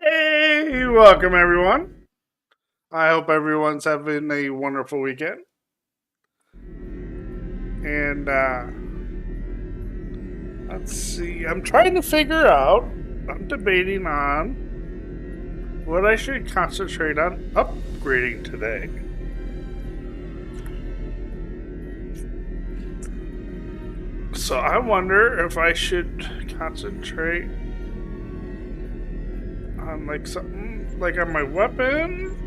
Hey, welcome everyone. I hope everyone's having a wonderful weekend. And let's see, I'm trying to figure out, I'm debating on what I should concentrate on upgrading today. So I wonder if I should concentrate on like something like on my weapon.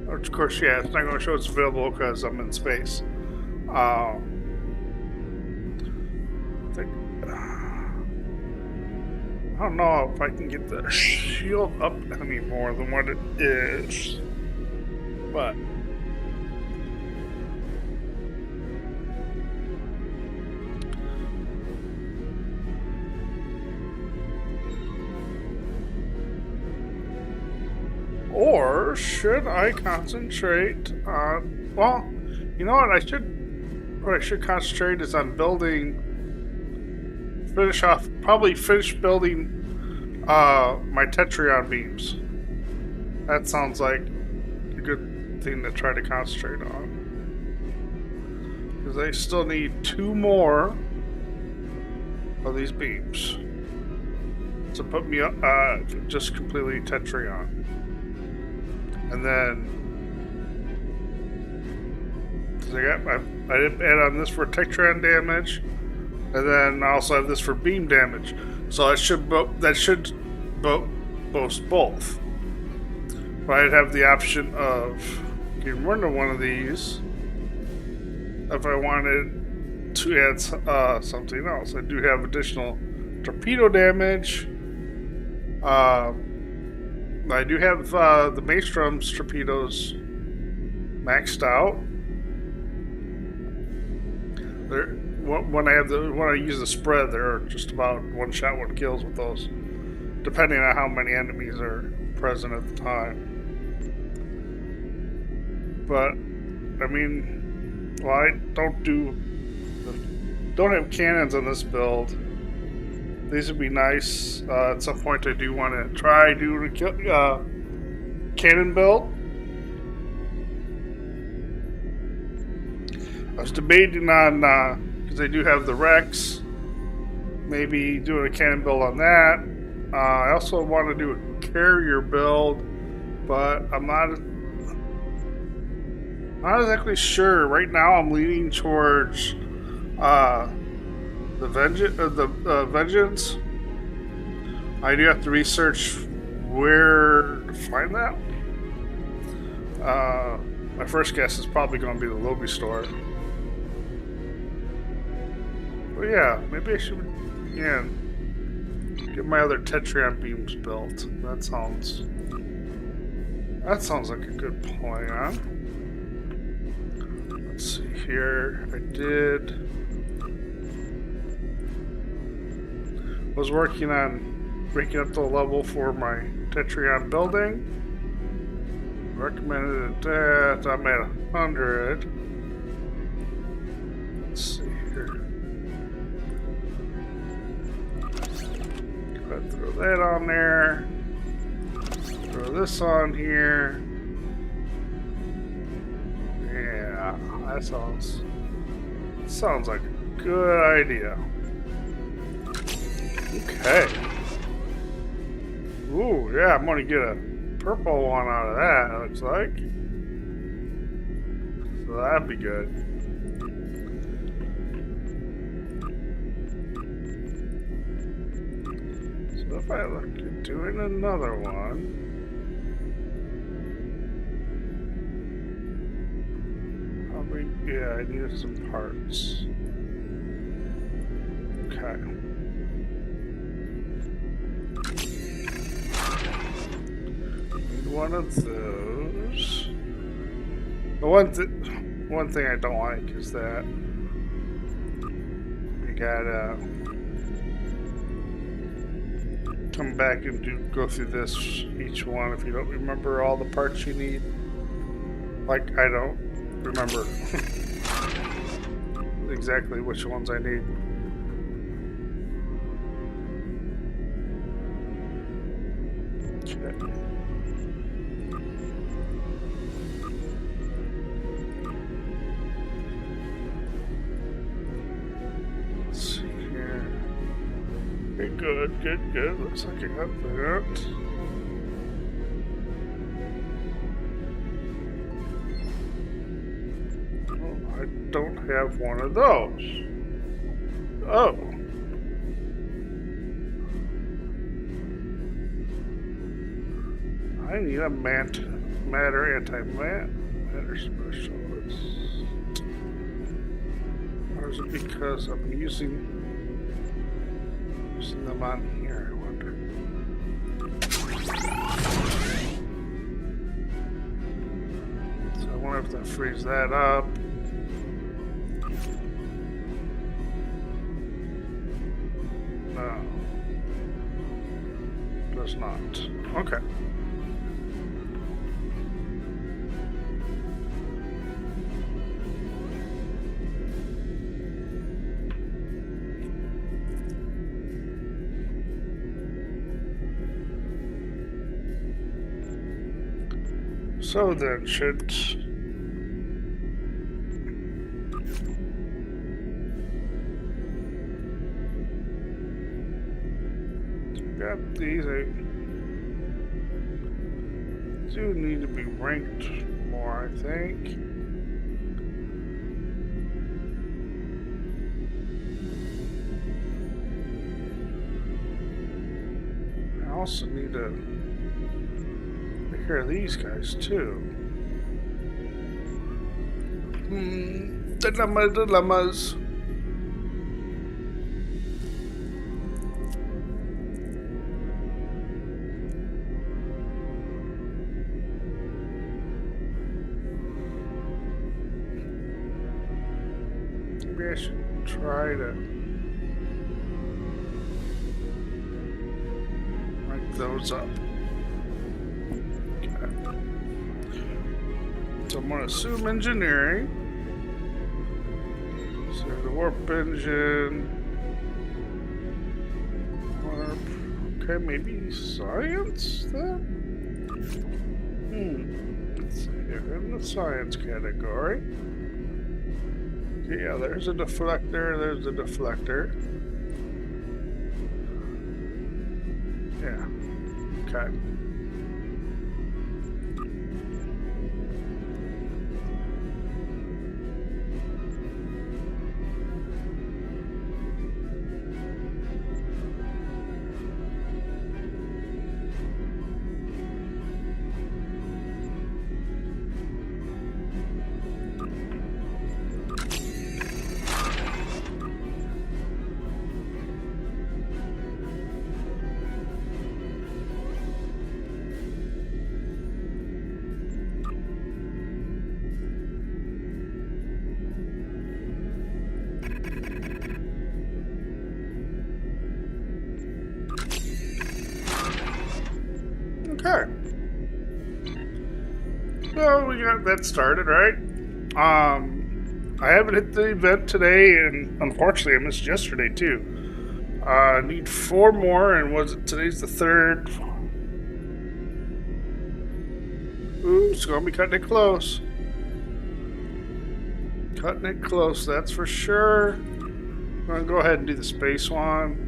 Of course, yeah, it's not going to show it's available because I'm in space. I don't know if I can get the shield up any more than what it is, but or should I concentrate on? Well, you know what? What I should concentrate is on building. Probably finish building my Tetrion beams. That sounds like a good thing to try to concentrate on. Because I still need 2 more of these beams to put me up, just completely Tetrion. And then, cause I didn't add on this for Tetrion damage. And then I also have this for beam damage, so that should boast both. But I'd have the option of getting rid of one of these if I wanted to add something else. I do have additional torpedo damage. I do have the Maestrom's torpedoes maxed out. When I use the spread, they're just about 1 shot, 1 kills with those, depending on how many enemies are present at the time. But I mean, well, I don't have cannons on this build. These would be nice. At some point, I do want to try doing a cannon build. I was debating on. Because I do have the Rex, maybe doing a cannon build on that. I also want to do a carrier build, but I'm not exactly sure. Right now, I'm leaning towards the Vengeance. I do have to research where to find that. My first guess is probably going to be the Lobby store. But yeah, maybe I should, get my other Tetrion beams built. That sounds like a good plan. Let's see here. I was working on breaking up the level for my Tetrion building. Recommended that I'm at 100. Let's see here. Throw that on there. Throw this on here. Yeah, that sounds like a good idea. Okay. Ooh, yeah, I'm gonna get a purple one out of that, it looks like. So that'd be good. If I look at doing another one, I needed some parts. Okay. Need one of those. The one thing I don't like is that you gotta come back and go through each one if you don't remember all the parts you need. Like, I don't remember exactly which ones I need. Okay. Let's see here. Okay, good. Good, good, good. Looks like I got that. Oh, I don't have one of those. Oh. I need a matter antimatter specialist. Or is it because I'm using them on here, I wonder. So I wonder if that frees that up. No. Does not. Okay. So then, should got these? I do need to be ranked more, I think. I also need to take care of these guys too. Dilemmas. Maybe I should try to rank those up. Okay. So I'm going to assume engineering. So the warp engine. Warp. Okay, maybe science then? Let's see here. In the science category. Okay, yeah, there's a deflector. There's a deflector. Yeah. Okay. Okay. So we got that started, right? I haven't hit the event today, and unfortunately I missed yesterday too. I need 4 more, and was it today's the 3rd? Ooh, it's gonna be cutting it close. Cutting it close, that's for sure. I'm gonna go ahead and do the space one.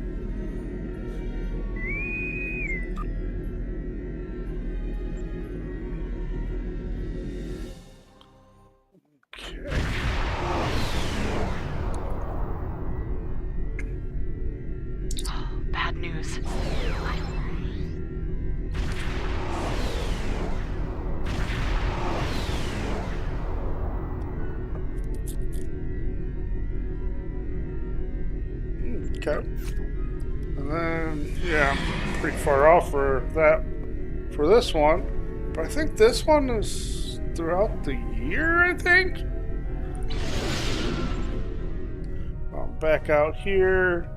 Okay. And then, yeah, pretty far off for that, for this one. But I think this one is throughout the year, I think. I'm back out here.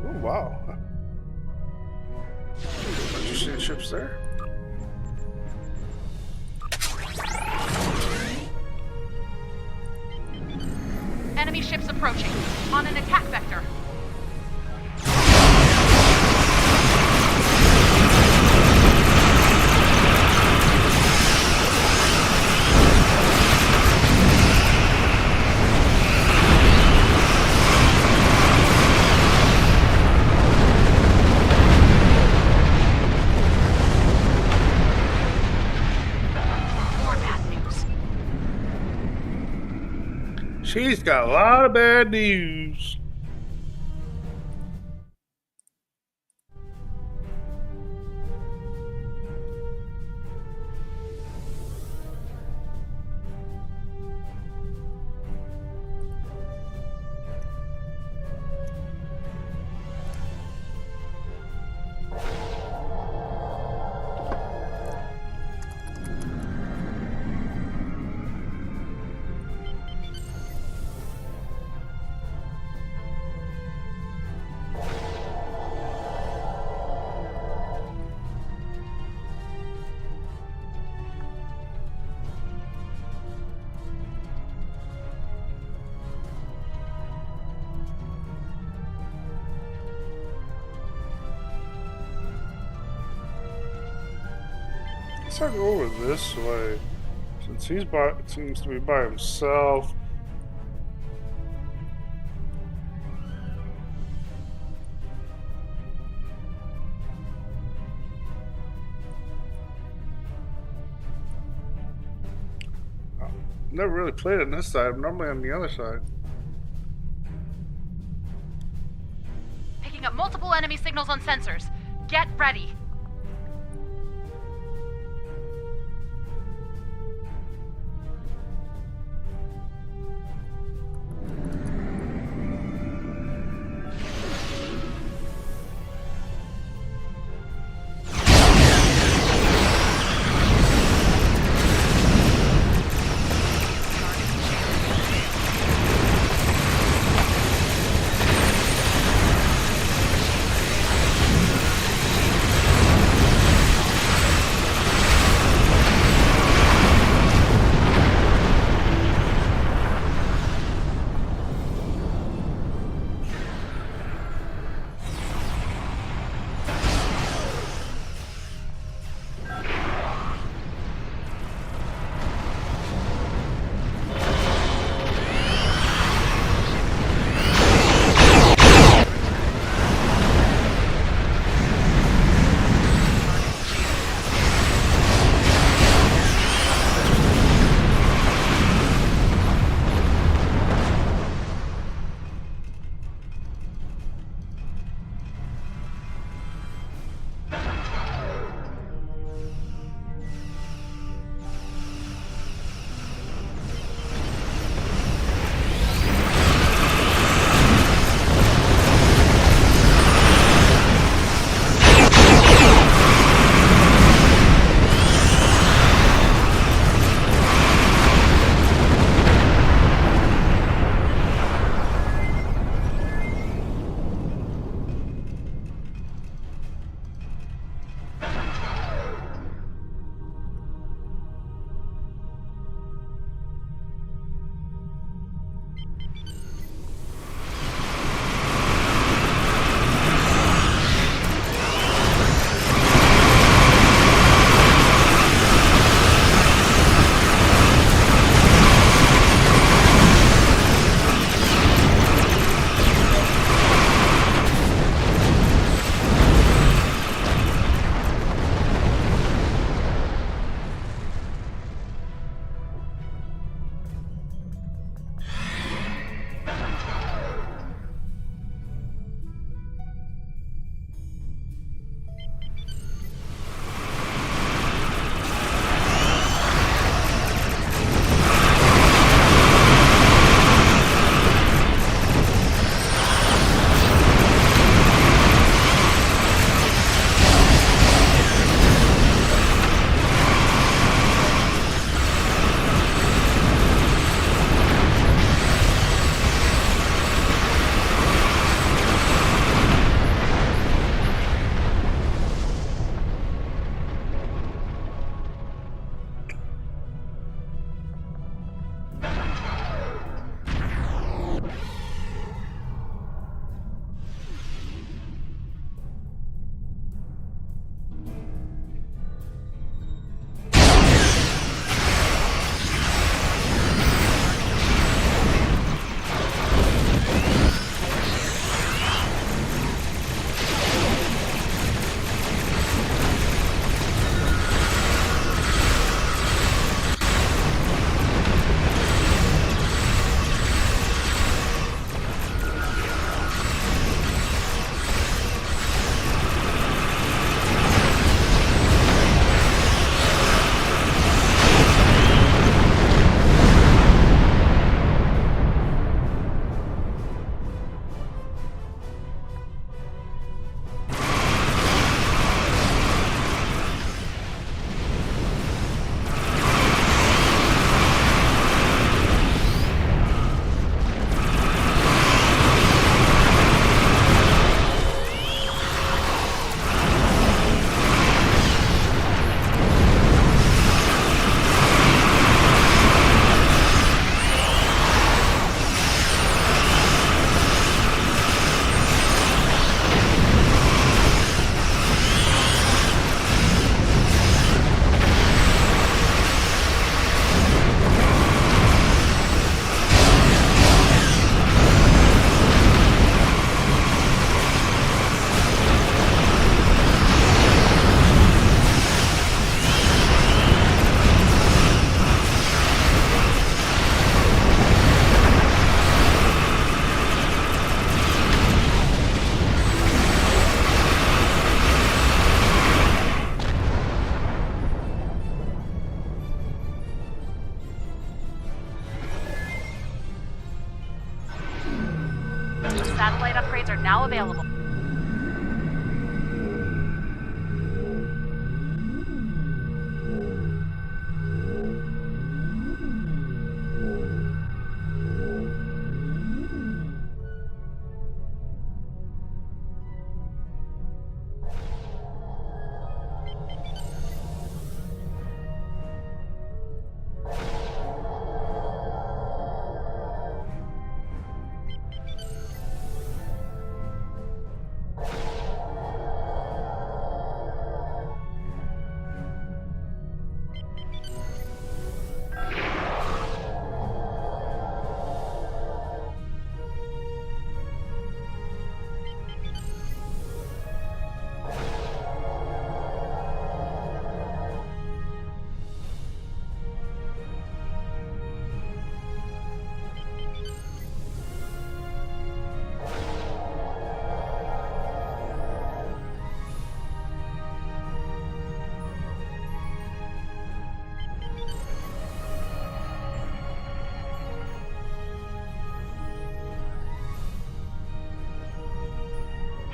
Oh, wow. Interesting ships there. Enemy ships approaching, on an attack vector. She's got a lot of bad news. I'll go over this way, since seems to be by himself. Never really played on this side. I'm normally on the other side. Picking up multiple enemy signals on sensors. Get ready.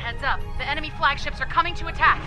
Heads up, the enemy flagships are coming to attack.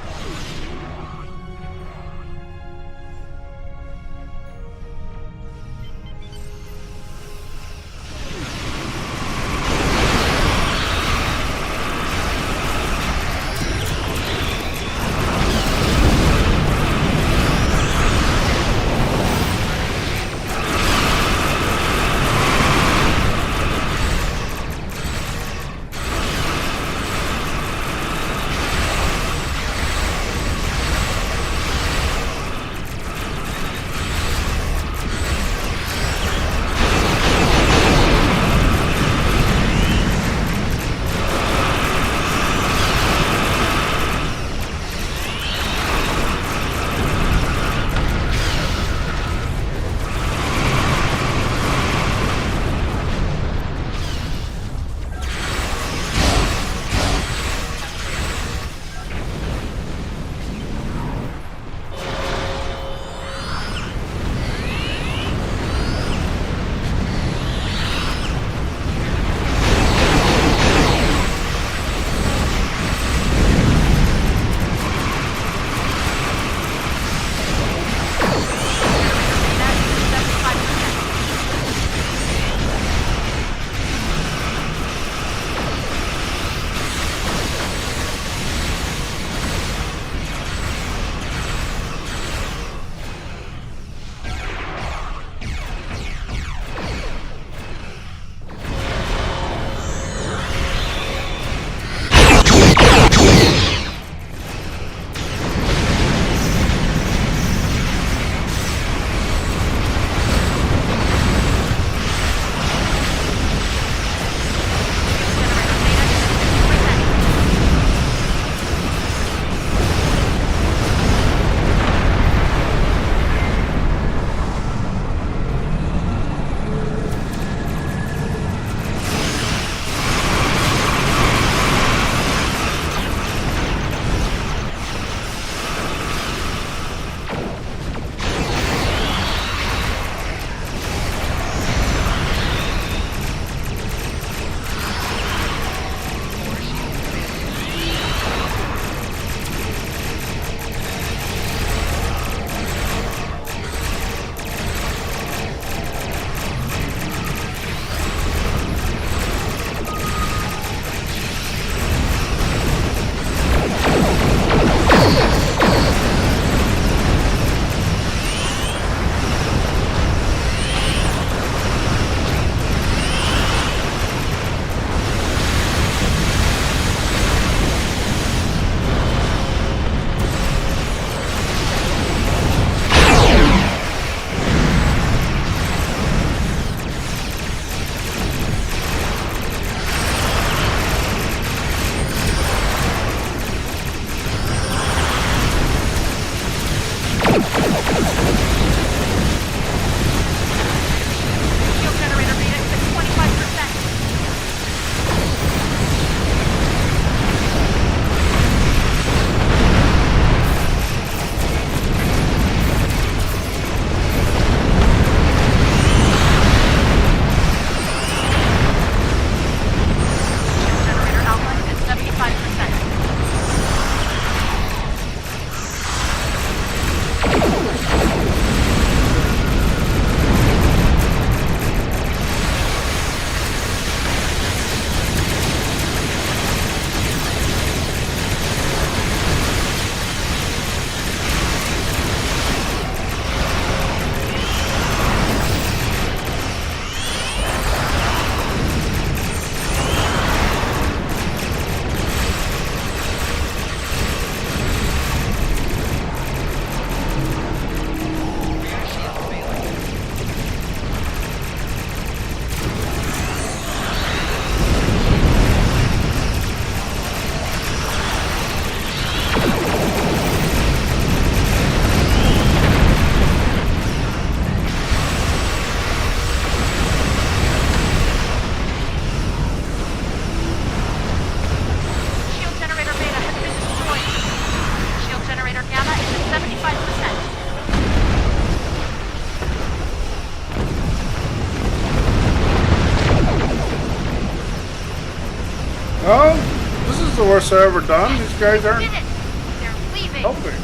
course I ever done. These guys Did aren't it! They're leaving! helping.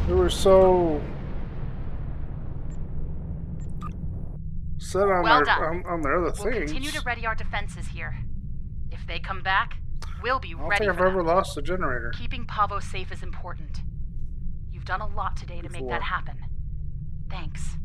They were so set on Well their done. on their other We'll things. continue to ready our defenses here. If they come back, we'll be I don't ready think I've for ever them. lost a generator Keeping Pavo safe is important. You've done a lot today to make that happen. Thanks.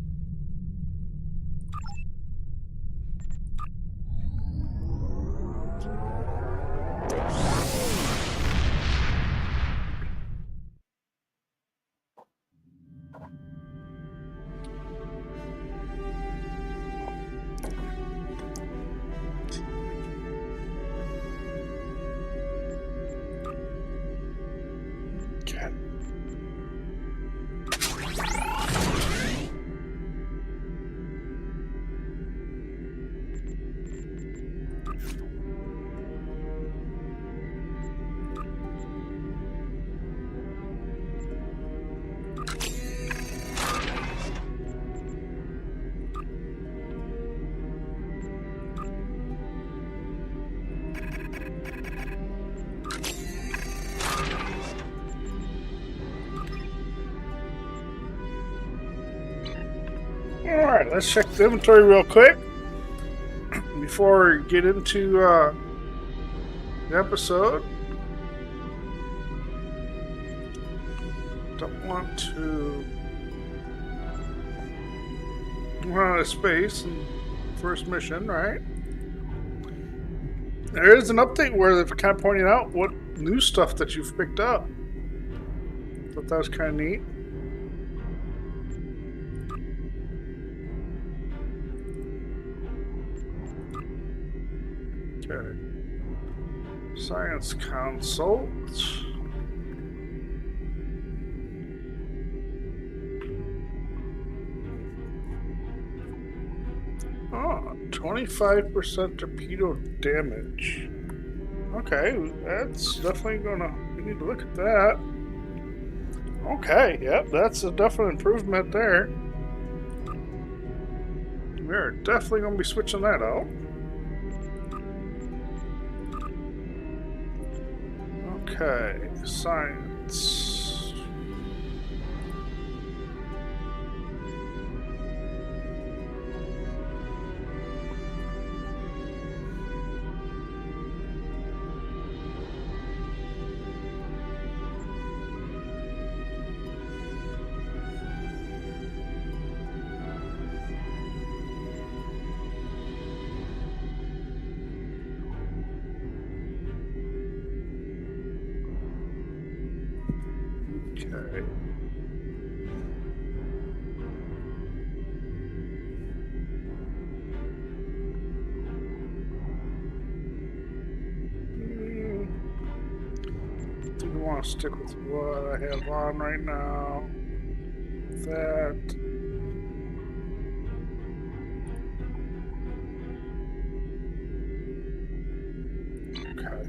Okay. Alright, let's check the inventory real quick before we get into the episode. Don't want to run out of space in first mission, right? There is an update where they've kind of pointed out what new stuff that you've picked up. Thought that was kind of neat. Okay. Science consult. Oh, 25% torpedo damage. Okay, that's definitely gonna. We need to look at that. Okay, yep, that's a definite improvement there. We're definitely gonna be switching that out. Okay, science. Okay. I think I want to stick with what I have on right now. That. Okay.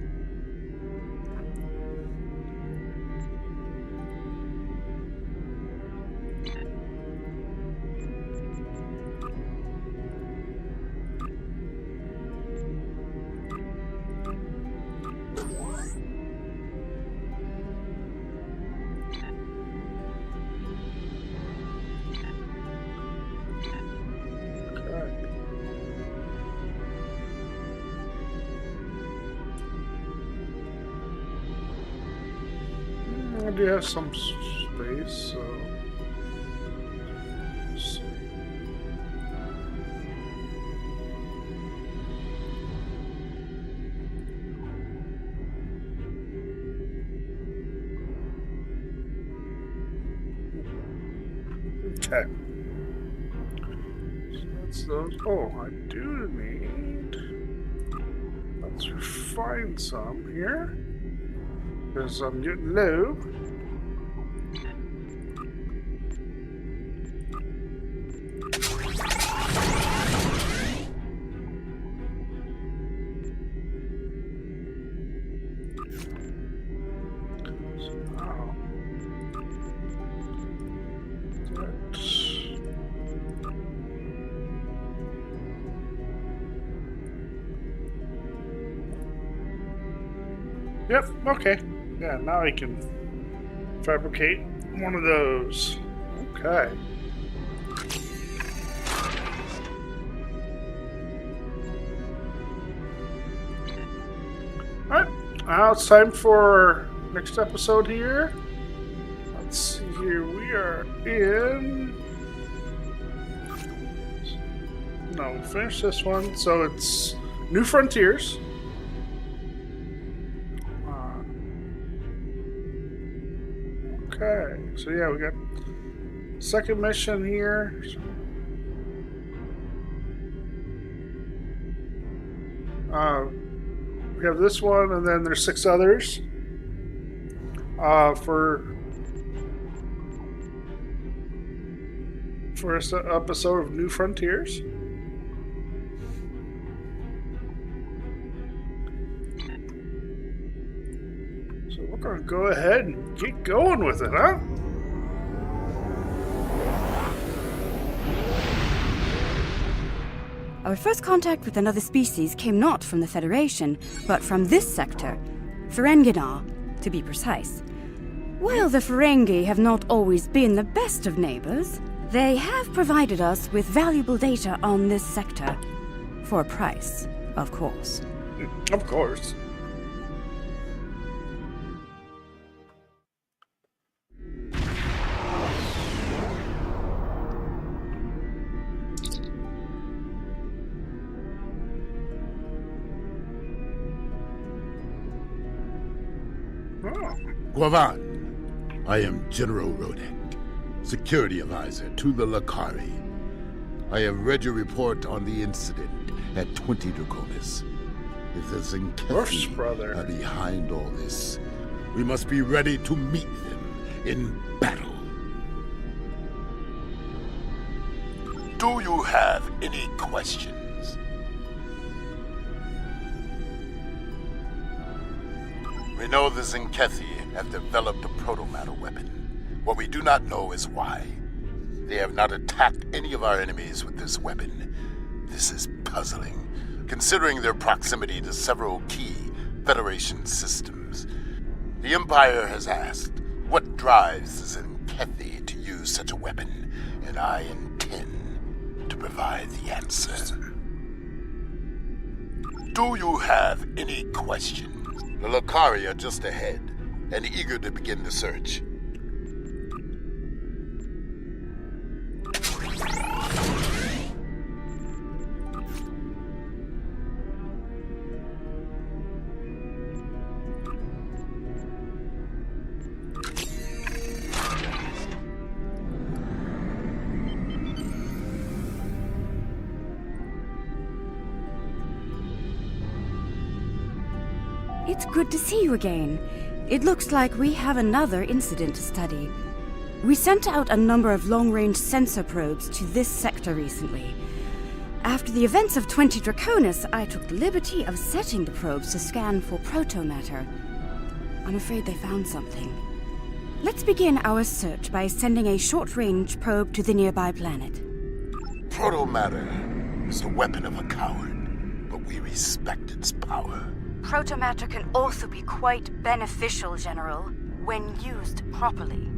I do have some space, so let's see. Okay. So that's those. Oh, I do need. Let's refine some here. Because I'm getting low. Yep, okay. Yeah, now I can fabricate one of those. Okay. Alright, now it's time for next episode here. Let's see here, we are in... No, we finished this one, so it's New Frontiers. Okay, so yeah, we got second mission here. We have this one, and then there's 6 others. For this episode of New Frontiers. So we're gonna go ahead and get going with it, huh? Our first contact with another species came not from the Federation, but from this sector, Ferenginar, to be precise. While the Ferengi have not always been the best of neighbors, they have provided us with valuable data on this sector. For a price, of course. Of course. Guavan, I am General Rodek, Security Advisor to the Lakari. I have read your report on the incident at 20 Draconis. If the Zenkethi are behind all this, we must be ready to meet them in battle. Do you have any questions? We know the Zenkethi have developed a proto-matter weapon. What we do not know is why. They have not attacked any of our enemies with this weapon. This is puzzling, considering their proximity to several key Federation systems. The Empire has asked, what drives the Zenkethi to use such a weapon? And I intend to provide the answer. Do you have any questions? The Lakari are just ahead, and eager to begin the search. It's good to see you again. It looks like we have another incident to study. We sent out a number of long-range sensor probes to this sector recently. After the events of 20 Draconis, I took the liberty of setting the probes to scan for proto-matter. I'm afraid they found something. Let's begin our search by sending a short-range probe to the nearby planet. Proto-matter is the weapon of a coward, but we respect its power. Proto-matter can also be quite beneficial, General, when used properly.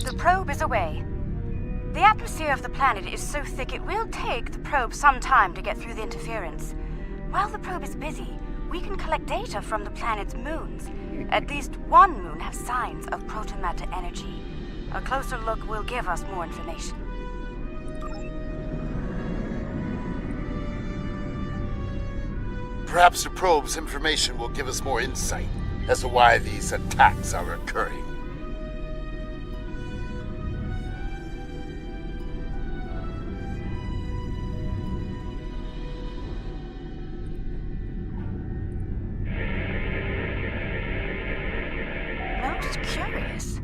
The probe is away. The atmosphere of the planet is so thick it will take the probe some time to get through the interference. While the probe is busy, we can collect data from the planet's moons. At least one moon has signs of proto-matter energy. A closer look will give us more information. Perhaps the probe's information will give us more insight as to why these attacks are occurring. Most curious.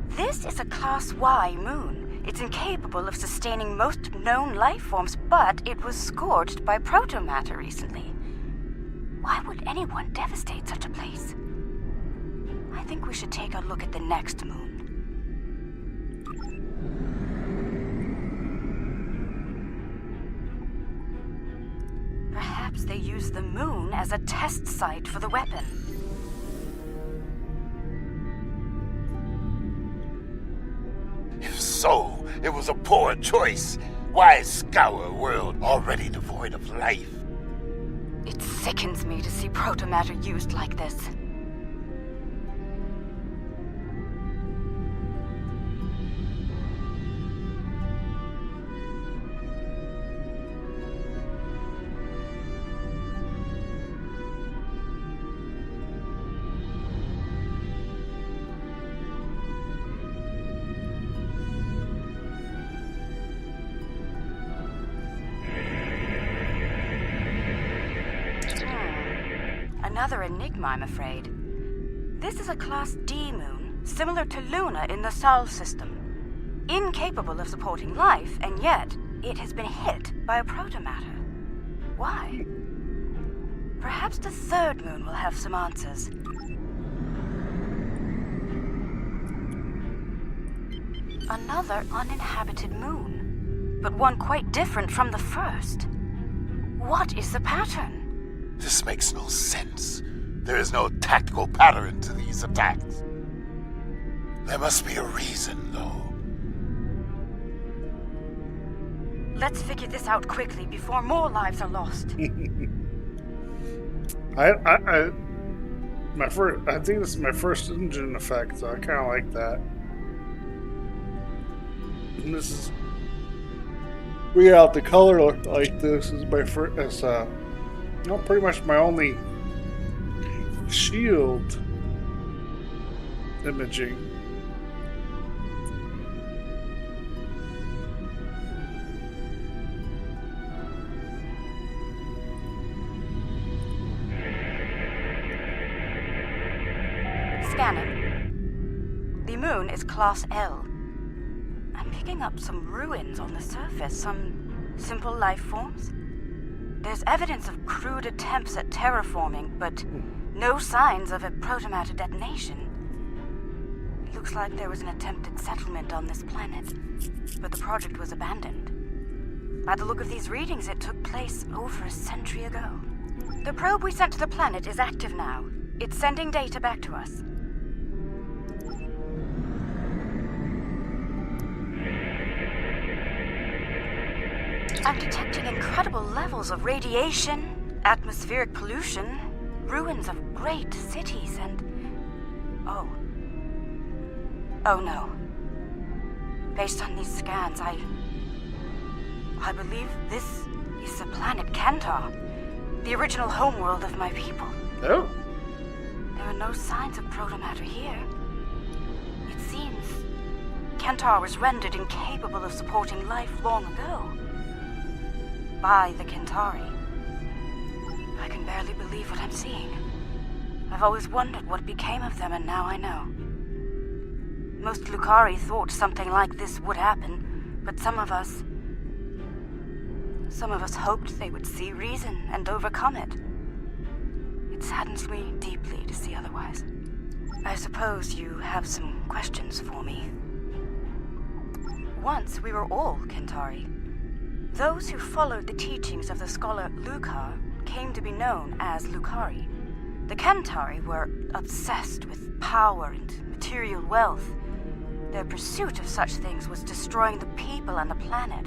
This is a Class Y moon, It's incapable of sustaining most known life forms, but it was scorched by protomatter recently. Why would anyone devastate such a place? I think we should take a look at the next moon. Perhaps they used the moon as a test site for the weapon. If so, it was a poor choice. Why scour a world already devoid of life? It sickens me to see protomatter used like this. Another enigma, I'm afraid. This is a Class D moon, similar to Luna in the Sol system. Incapable of supporting life, and yet it has been hit by a protomatter. Why? Perhaps the third moon will have some answers. Another uninhabited moon, but one quite different from the first. What is the pattern? This makes no sense. There is no tactical pattern to these attacks. There must be a reason, though. Let's figure this out quickly before more lives are lost. I think this is my first engine effect, so I kind of like that. And this is, we got the color like this is my first. Pretty much my only shield imaging. Scanning. The moon is Class L. I'm picking up some ruins on the surface, some simple life forms. There's evidence of crude attempts at terraforming, but no signs of a protomatter detonation. It looks like there was an attempted settlement on this planet, but the project was abandoned. By the look of these readings, it took place over a century ago. The probe we sent to the planet is active now. It's sending data back to us. I'm detecting incredible levels of radiation, atmospheric pollution, ruins of great cities, and... Oh no. Based on these scans, I believe this is the planet Kentar, the original homeworld of my people. Oh? There are no signs of protomatter here. It seems Kentar was rendered incapable of supporting life long ago. By the Kentari. I can barely believe what I'm seeing. I've always wondered what became of them, and now I know. Most Lukari thought something like this would happen, but some of us hoped they would see reason and overcome it. It saddens me deeply to see otherwise. I suppose you have some questions for me. Once we were all Kentari. Those who followed the teachings of the scholar Lukar came to be known as Lukari. The Kentari were obsessed with power and material wealth. Their pursuit of such things was destroying the people and the planet.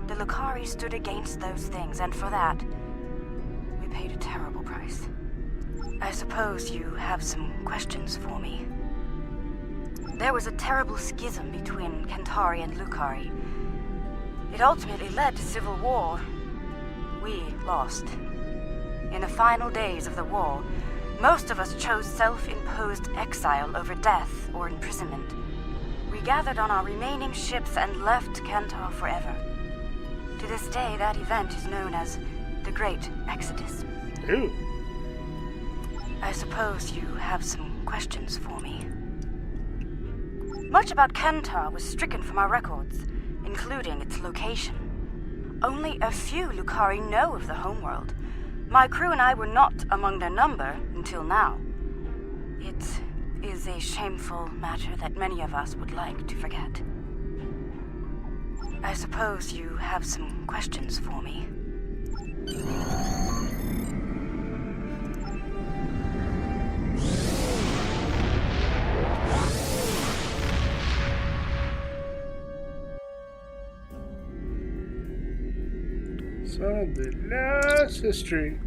The Lukari stood against those things, and for that, we paid a terrible price. I suppose you have some questions for me. There was a terrible schism between Kentari and Lukari. It ultimately led to civil war. We lost. In the final days of the war, most of us chose self-imposed exile over death or imprisonment. We gathered on our remaining ships and left Kentar forever. To this day, that event is known as the Great Exodus. Ew. I suppose you have some questions for me. Much about Kentar was stricken from our records, including its location. Only a few Lucari know of the homeworld. My crew and I were not among their number until now. It is a shameful matter that many of us would like to forget. I suppose you have some questions for me. So the last history.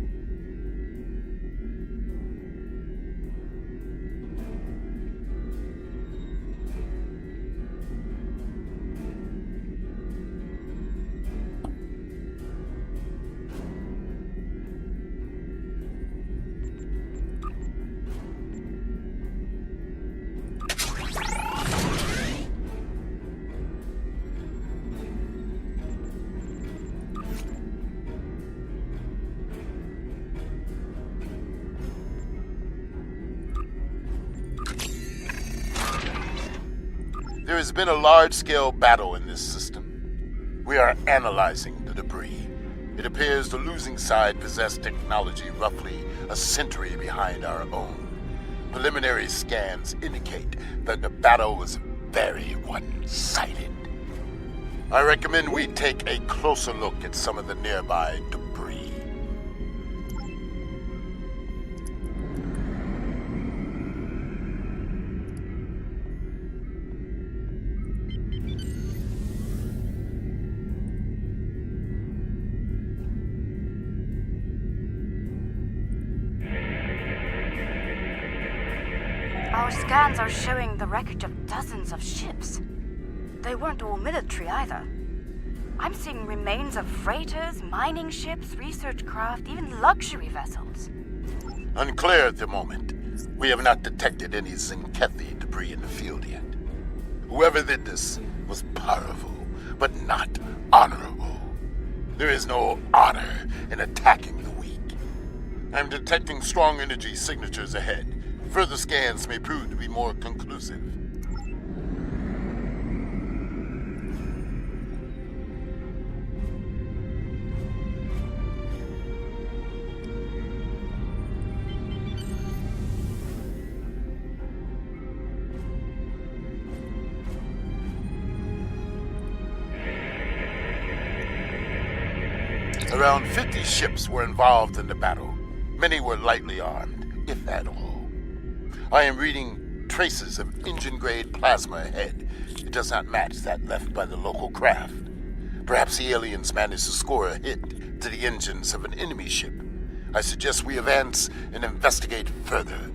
There has been a large-scale battle in this system. We are analyzing the debris. It appears the losing side possessed technology roughly a century behind our own. Preliminary scans indicate that the battle was very one-sided. I recommend we take a closer look at some of the nearby debris. Our scans are showing the wreckage of dozens of ships. They weren't all military either. I'm seeing remains of freighters, mining ships, research craft, even luxury vessels. Unclear at the moment. We have not detected any Zinkethi debris in the field yet. Whoever did this was powerful, but not honorable. There is no honor in attacking the weak. I'm detecting strong energy signatures ahead. Further scans may prove to be more conclusive. Around 50 ships were involved in the battle. Many were lightly armed, if at all. I am reading traces of engine-grade plasma ahead. It does not match that left by the local craft. Perhaps the aliens managed to score a hit to the engines of an enemy ship. I suggest we advance and investigate further.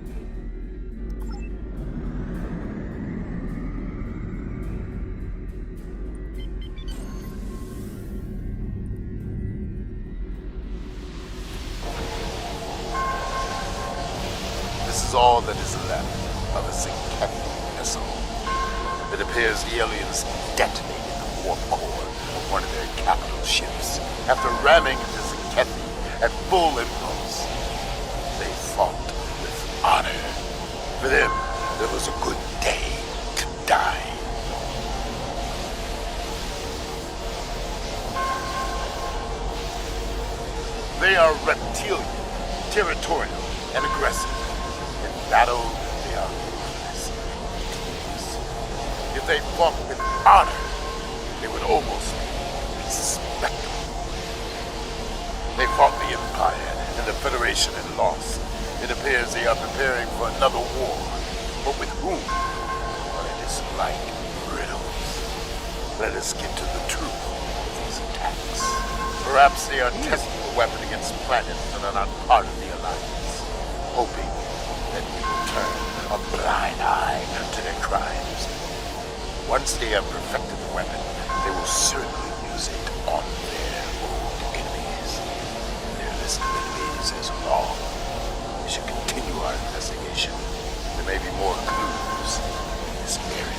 This is all that is left of a Zinkethi vessel. It appears the aliens detonated the warp core of one of their capital ships after ramming into Zinkethi at full impulse. They fought with honor. For them, it was a good day to die. They are reptilian, territorial, and aggressive. In battle, they are ruthless and ruthless. If they fought with honor, they would almost be respectable. They fought the Empire and the Federation and lost. It appears they are preparing for another war, but with whom? Well, it is like riddles. Let us get to the truth of these attacks. Perhaps they are testing a weapon against planets that are not part of the Alliance, hoping that we will turn a blind eye to their crimes. Once they have perfected the weapon, they will certainly use it on their old enemies. Their list of enemies is long. We should continue our investigation. There may be more clues in this area.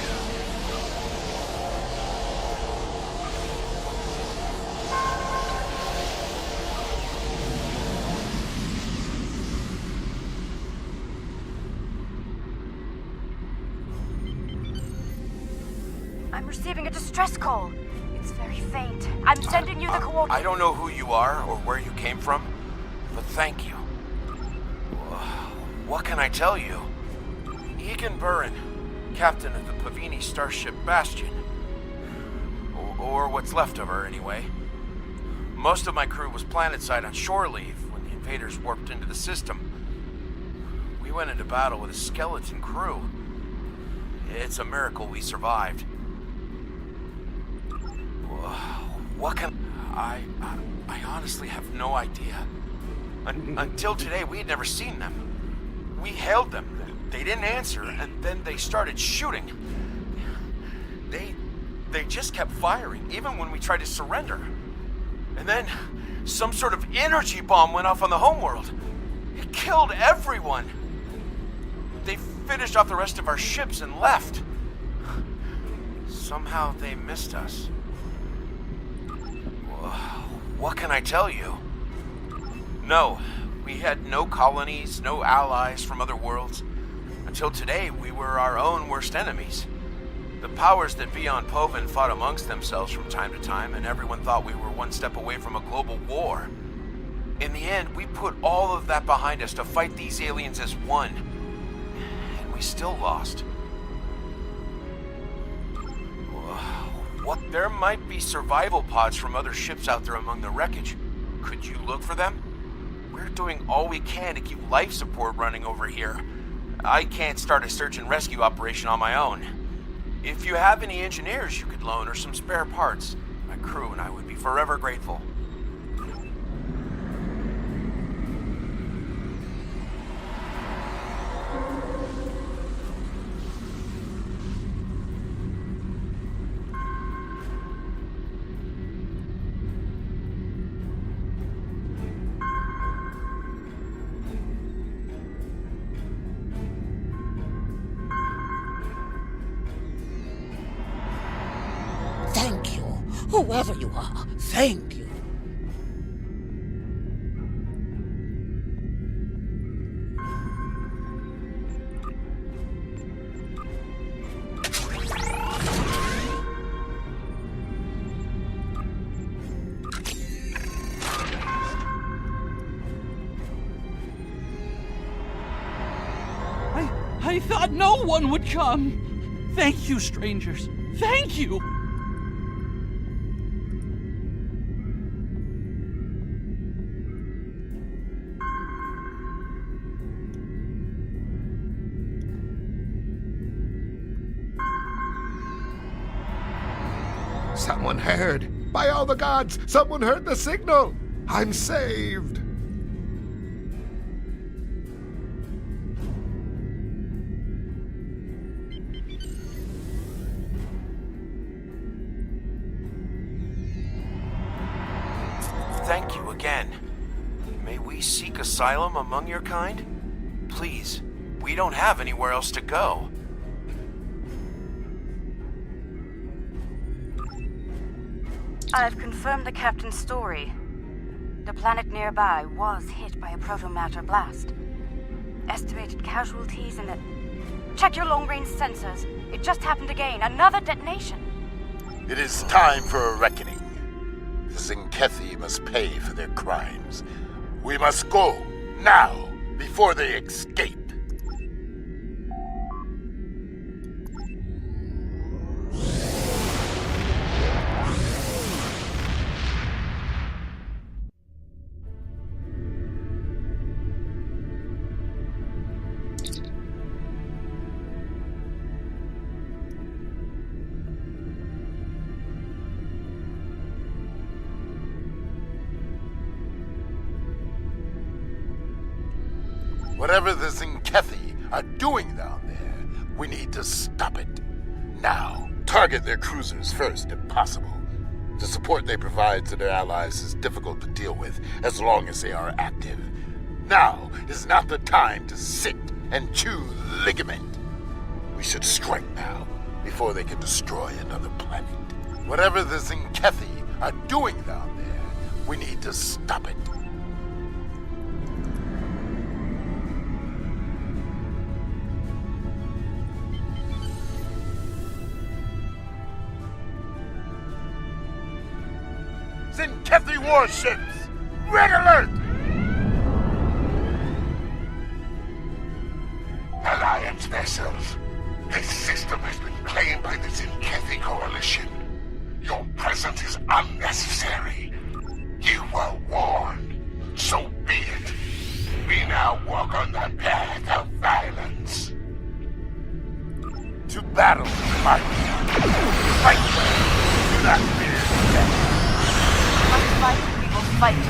I'm receiving a distress call. It's very faint. I'm sending you the coordinates. I don't know who you are or where you came from, but thank you. What can I tell you? Egan Burin, captain of the Pavini starship Bastion. Or what's left of her, anyway. Most of my crew was planetside on shore leave when the invaders warped into the system. We went into battle with a skeleton crew. It's a miracle we survived. What can... I honestly have no idea. Until today, we had never seen them. We hailed them. They didn't answer, and then they started shooting. They just kept firing, even when we tried to surrender. And then, some sort of energy bomb went off on the homeworld. It killed everyone. They finished off the rest of our ships and left. Somehow they missed us. What can I tell you? No, we had no colonies, no allies from other worlds. Until today, we were our own worst enemies. The powers that be on Povin fought amongst themselves from time to time, and everyone thought we were one step away from a global war. In the end, we put all of that behind us to fight these aliens as one. And we still lost. What? There might be survival pods from other ships out there among the wreckage. Could you look for them? We're doing all we can to keep life support running over here. I can't start a search and rescue operation on my own. If you have any engineers you could loan or some spare parts, my crew and I would be forever grateful. Thank you, whoever you are. Thank you. I thought no one would come. Thank you, strangers. Thank you. Someone heard! By all the gods, someone heard the signal! I'm saved! Thank you again. May we seek asylum among your kind? Please, we don't have anywhere else to go. I've confirmed the captain's story. The planet nearby was hit by a proto-matter blast. Estimated casualties in it. Check your long-range sensors. It just happened again. Another detonation. It is time for a reckoning. The Zinkethi must pay for their crimes. We must go, now, before they escape. Whatever the Zinkethi are doing down there, we need to stop it. Now, target their cruisers first, if possible. The support they provide to their allies is difficult to deal with as long as they are active. Now is not the time to sit and chew ligament. We should strike now, before they can destroy another planet. Whatever the Zinkethi are doing down there, we need to stop it. Zinkethi warships! Red alert! Alliance vessels. This system has been claimed by the Zinkethi Coalition. Your presence is unnecessary. You were warned. So be it. We now walk on the path of violence. To battle, my people. Fight well. Do not fear death. Must fight, we will fight.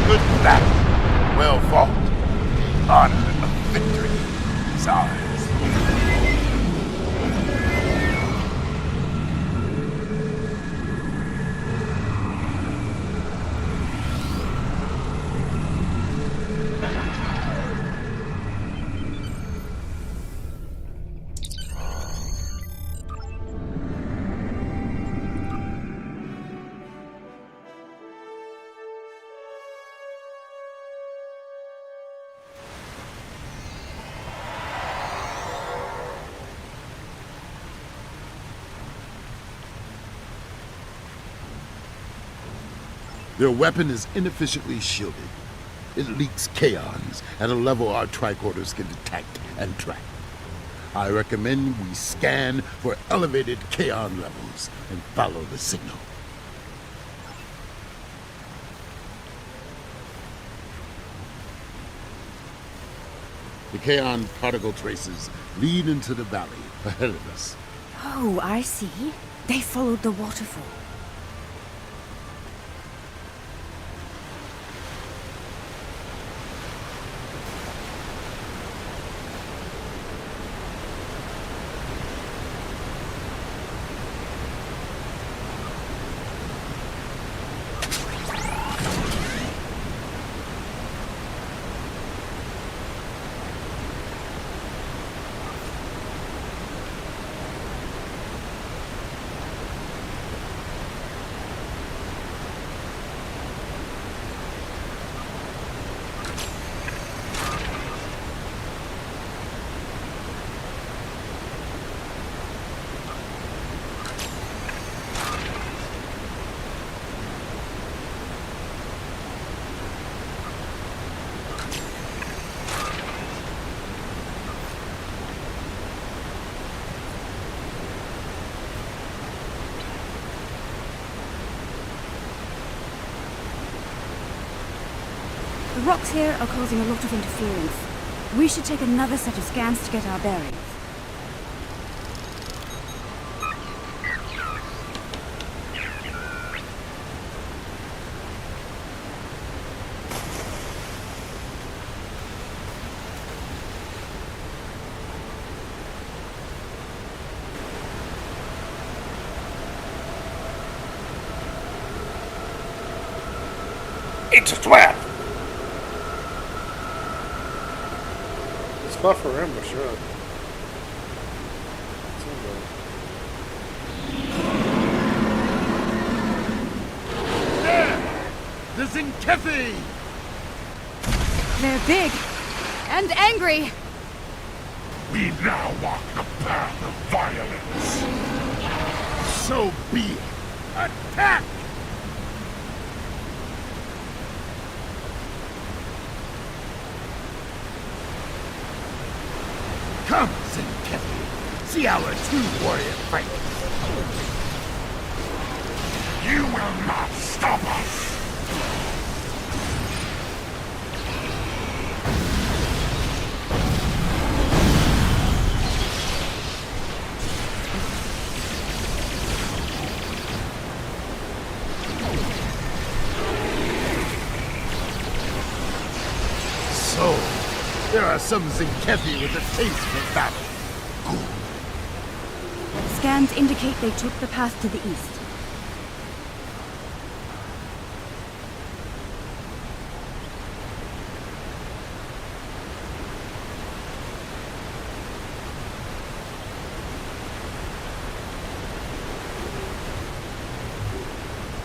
Good battle. Well fought. The honor of victory is ours. Their weapon is inefficiently shielded. It leaks kaons at a level our tricorders can detect and track. I recommend we scan for elevated kaon levels and follow the signal. The kaon particle traces lead into the valley ahead of us. Oh, I see. They followed the waterfall. The rocks here are causing a lot of interference. We should take another set of scans to get our bearings. It's a 12! It's tough for him, for sure. There! The Zinkethi! They're big and angry. We now walk the path of violence. So be it. Attack! Come, Zinkethi. See our true warrior fight. You will not stop us. So, There are some Zinkethi with a taste for battle. Scans indicate they took the path to the east.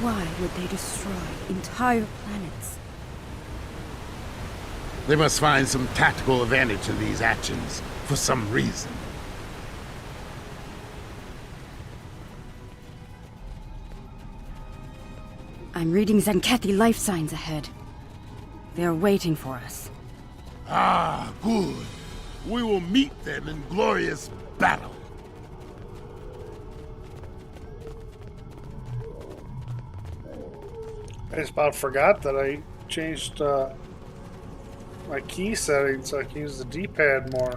Why would they destroy entire planets? They must find some tactical advantage in these actions, for some reason. I'm reading Zenkethi life signs ahead. They're waiting for us. Ah, good. We will meet them in glorious battle. I just about forgot that I changed my key settings so I can use the D-pad more.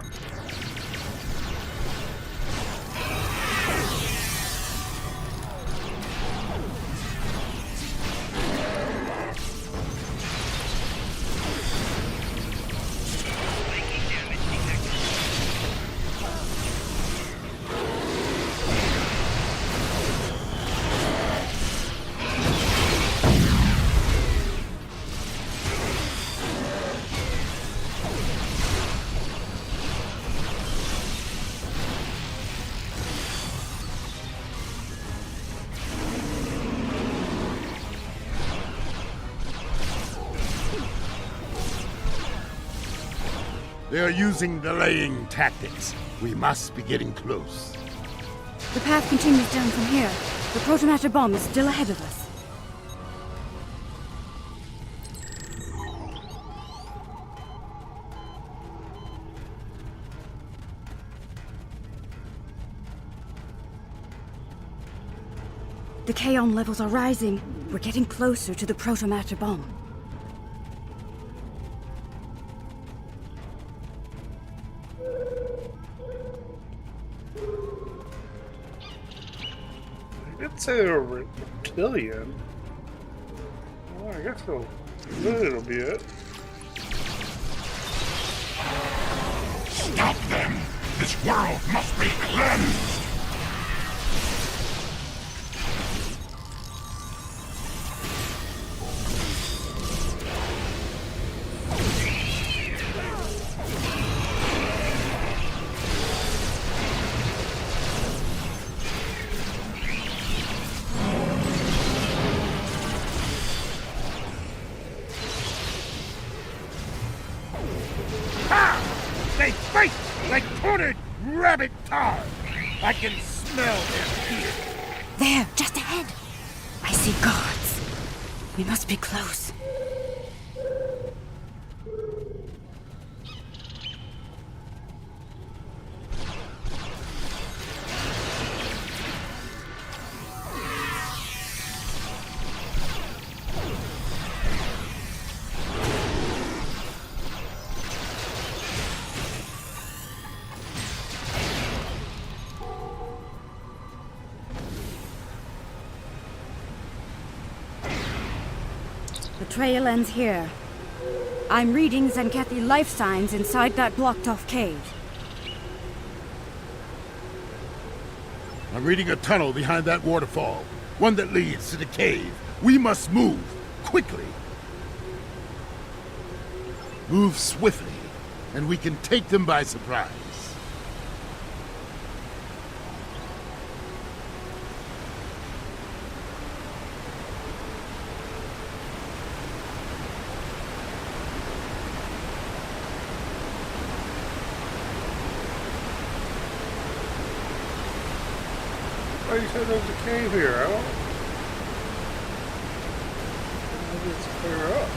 They are using delaying tactics. We must be getting close. The path continues down from here. The protomatter bomb is still ahead of us. The Kaon levels are rising. We're getting closer to the protomatter bomb. I did say they were reptilian. Well, I guess it'll be it. Stop them! This world must be cleansed! They fight like cornered rabbit tar. I can smell their fear. There, just ahead. I see guards. We must be close. The trail ends here. I'm reading Zenkethi life signs inside that blocked-off cave. I'm reading a tunnel behind that waterfall. One that leads to the cave. We must move. Quickly. Move swiftly, and we can take them by surprise. Oh, you said there was a cave here. I don't... Maybe it's clear up.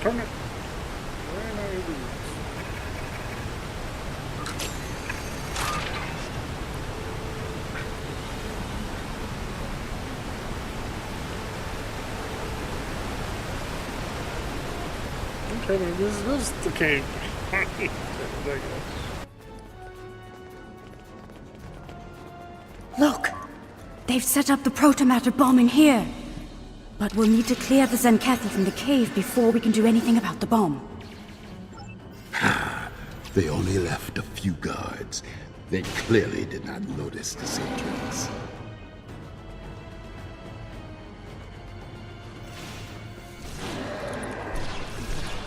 Turn it. When I lose. Okay, then this is the cave. There you go. Look! They've set up the protomatter bomb in here. But we'll need to clear the Zenkethi from the cave before we can do anything about the bomb. They only left a few guards. They clearly did not notice this entrance.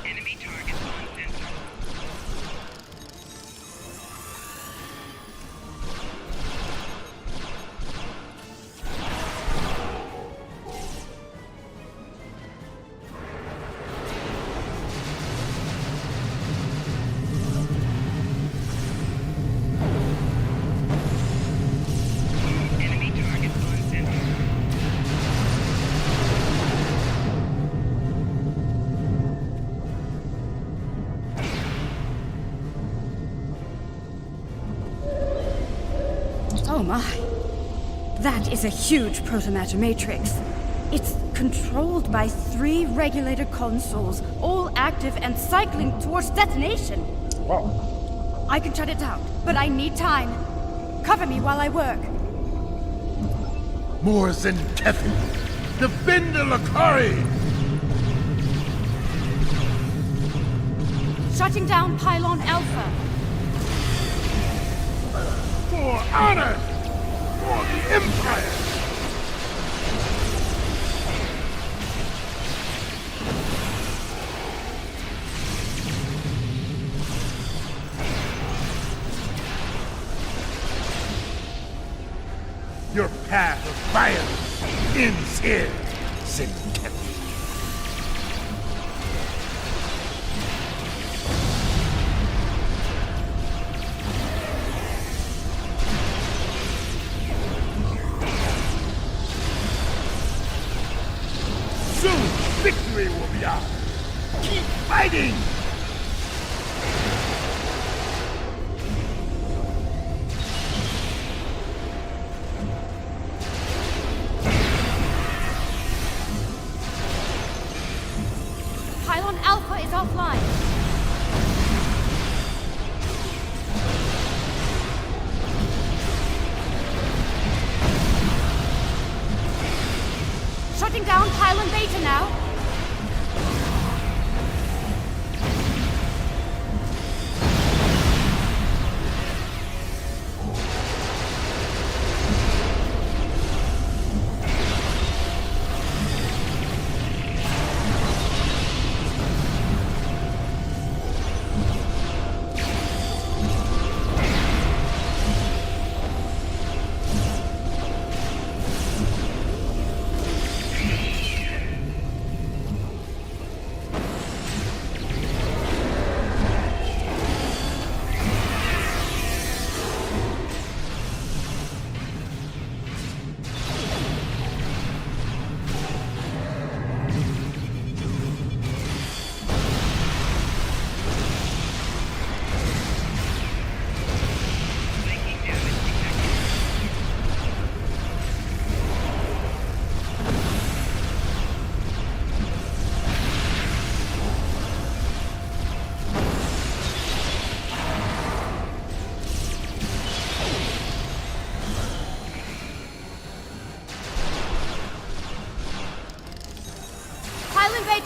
Enemy target on center. Enemy target on center. Oh my. That is a huge protomatter matrix. It's controlled by 3 regulator consoles, all active and cycling towards detonation. Wow. I can shut it down, but I need time. Cover me while I work. More Zenkethi! Defend the Lakari! Shutting down Pylon Alpha. For honor! For the Empire! Your path of violence ends here, Zenkethi. Soon, victory will be ours. Keep fighting! Pylon Alpha is offline. Shutting down Pylon Beta now.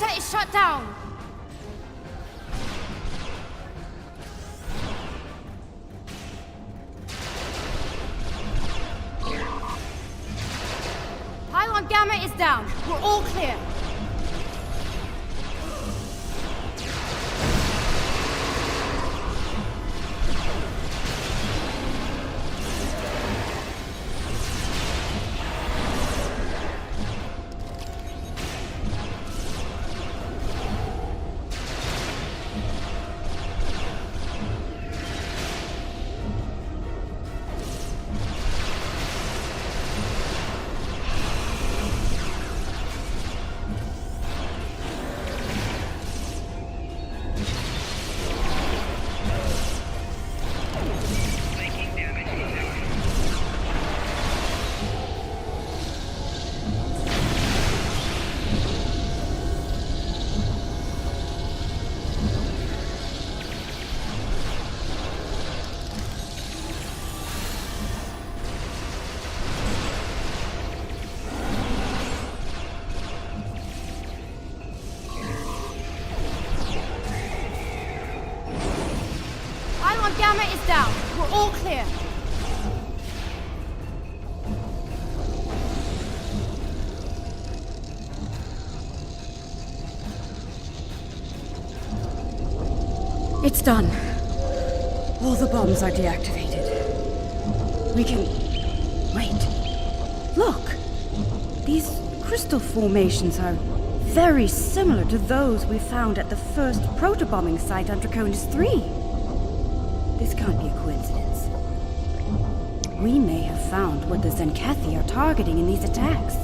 Reactor is shut down. Pylon Gamma is down. We're all clear. Taking damage from tower. Pylon Gamma is down. We're all clear. It's done. All the bombs are deactivated. We can... Wait. Look! These crystal formations are very similar to those we found at the first protobombing site on Draconis 3. This can't be a coincidence. We may have found what the Zenkethi are targeting in these attacks.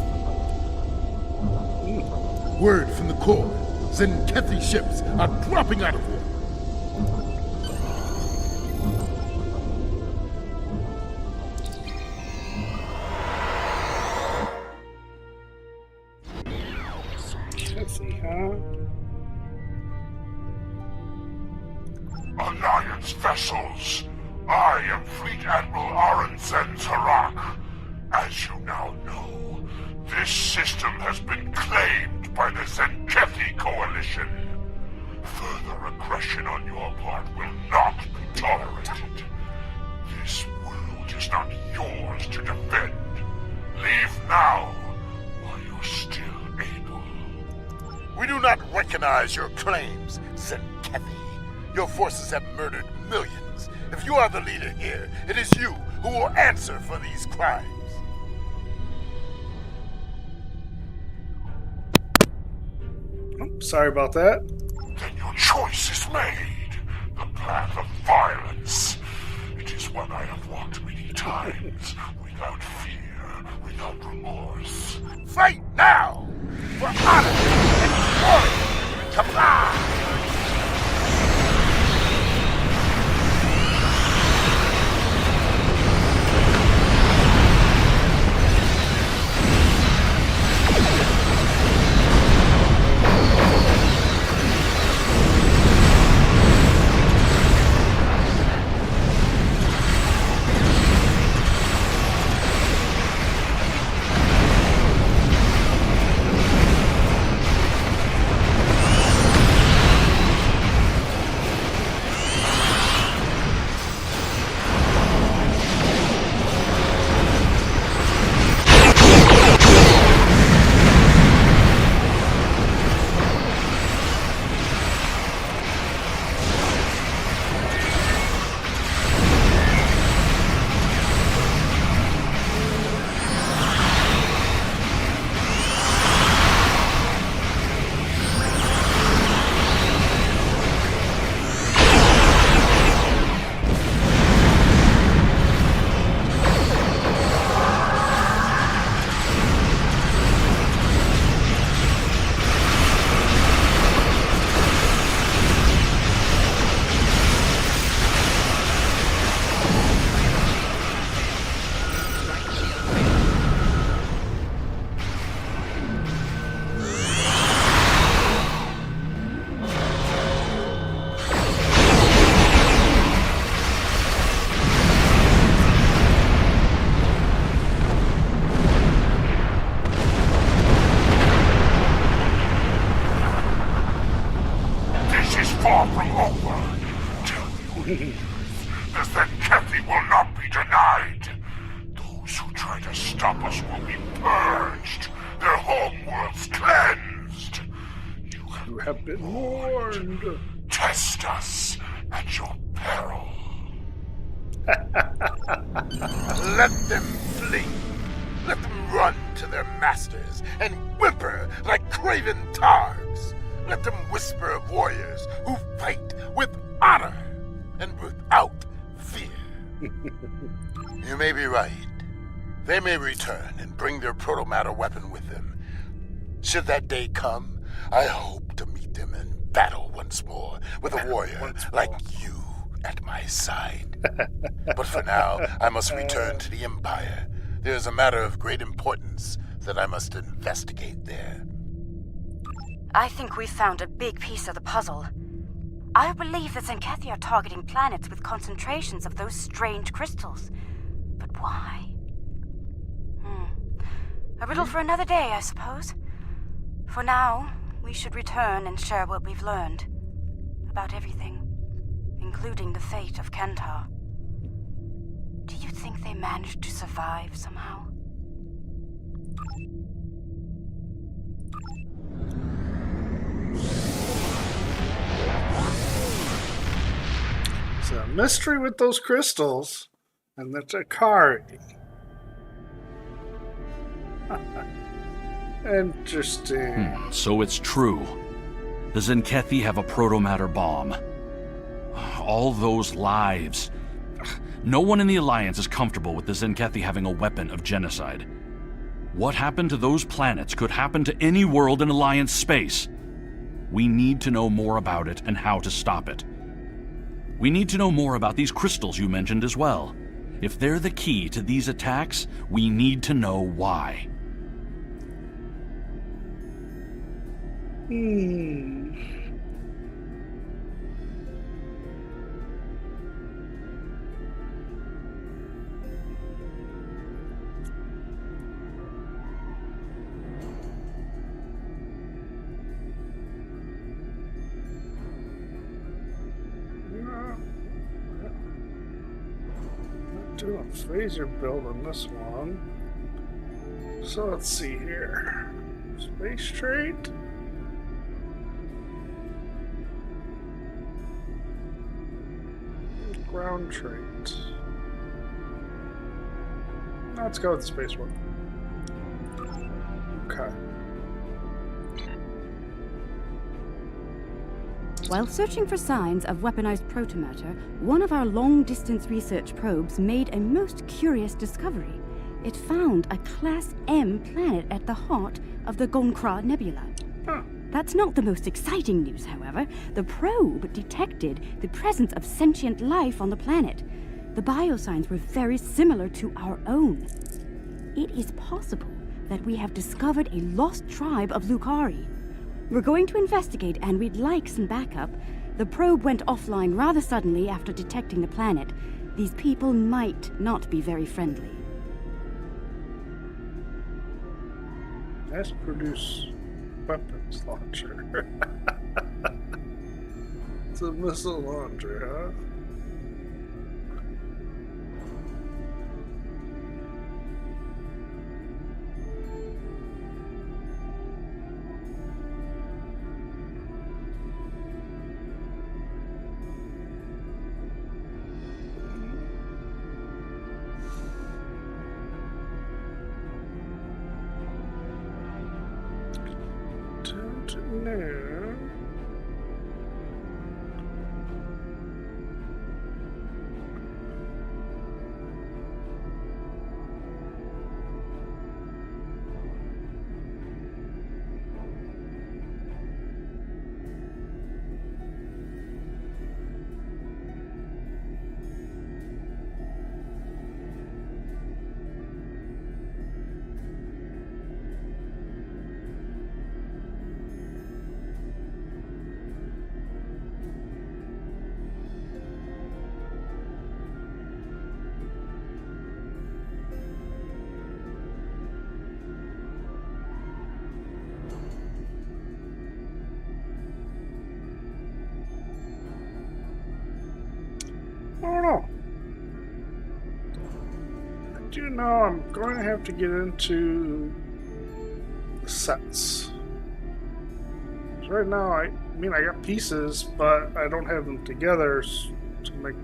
Word from the core. Zenkethi ships are dropping out of here. Let's see, huh? Alliance vessels. I am Fleet Admiral Arenzen Tarak. As you now know, this system has been claimed by the Zenkethi Coalition. Further aggression on your part will not be tolerated. This world is not yours to defend. Leave now, while you're still able. We do not recognize your claims, Zenkethi. Your forces have murdered millions. If you are the leader here, it is you who will answer for these crimes. Oh, sorry about that. Then your choice is made. The path of violence. It is one I have walked many times, without fear, without remorse. Fight now! For honor and glory! Come on! been warned. Test us at your peril. Let them flee. Let them run to their masters and whimper like craven targs. Let them whisper of warriors who fight with honor and without fear. You may be right. They may return and bring their protomatter weapon with them. Should that day come, I hope to meet them in battle once more with a warrior like you at my side. But for now, I must return to the Empire. There is a matter of great importance that I must investigate there. I think we've found a big piece of the puzzle. I believe the Zenkethi are targeting planets with concentrations of those strange crystals. But why? A riddle for another day, I suppose. For now, we should return and share what we've learned. About everything. Including the fate of Kentar. Do you think they managed to survive somehow? It's a mystery with those crystals and the Takari. Interesting. So it's true. The Zenkethi have a protomatter bomb. All those lives. No one in the Alliance is comfortable with the Zenkethi having a weapon of genocide. What happened to those planets could happen to any world in Alliance space. We need to know more about it and how to stop it. We need to know more about these crystals you mentioned as well. If they're the key to these attacks, we need to know why. Do a phaser build on this one. So let's see here. Space trade. Ground trait. Let's go with the space one. Okay. While searching for signs of weaponized protomatter, one of our long-distance research probes made a most curious discovery. It found a Class M planet at the heart of the Gonkra Nebula. That's not the most exciting news, however. The probe detected the presence of sentient life on the planet. The biosigns were very similar to our own. It is possible that we have discovered a lost tribe of Lucari. We're going to investigate, and we'd like some backup. The probe went offline rather suddenly after detecting the planet. These people might not be very friendly. Mass produce weapons launcher. It's a missile launcher, huh? I don't know. I do know I'm going to have to get into the sets. 'Cause right now, I mean, I got pieces, but I don't have them together to make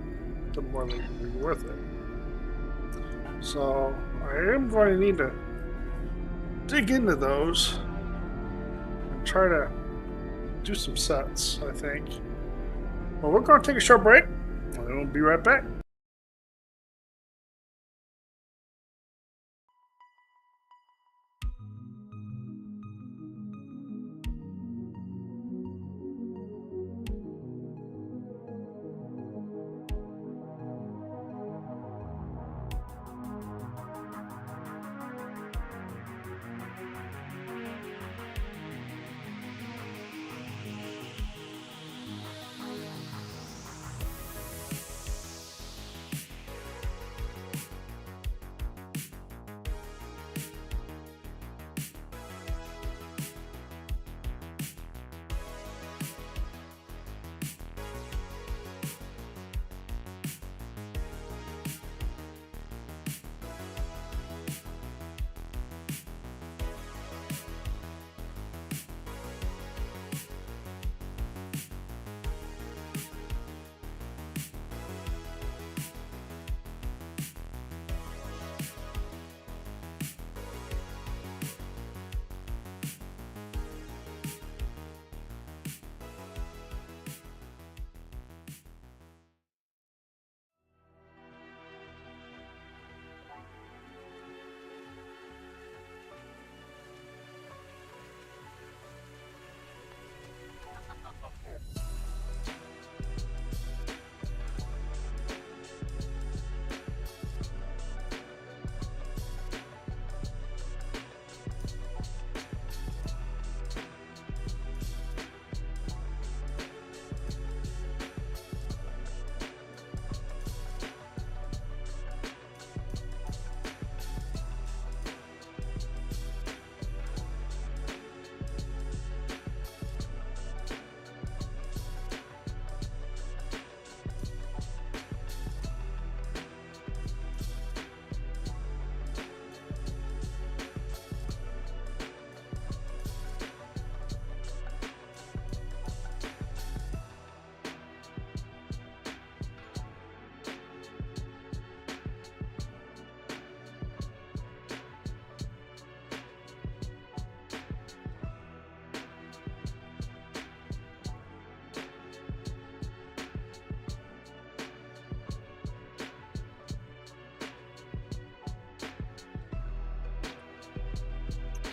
them more than worth it. So I am going to need to dig into those and try to do some sets, I think. Well, we're going to take a short break, and then we'll be right back.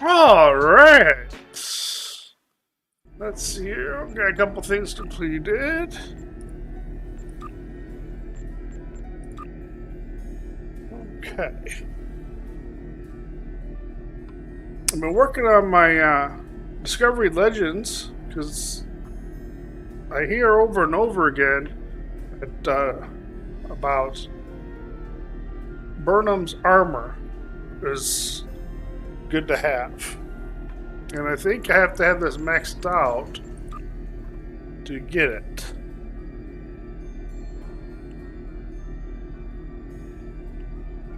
All right. Let's see here. I've got a couple things completed. Okay. I've been working on my Discovery Legends because I hear over and over again about Burnham's armor is good to have. And I think I have to have this maxed out to get it.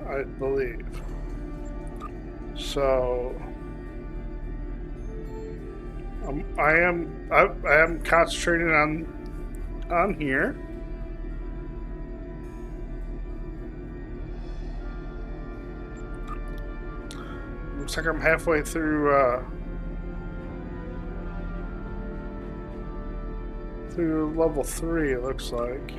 I believe. So I am concentrating on here. Looks like I'm halfway through level 3, it looks like.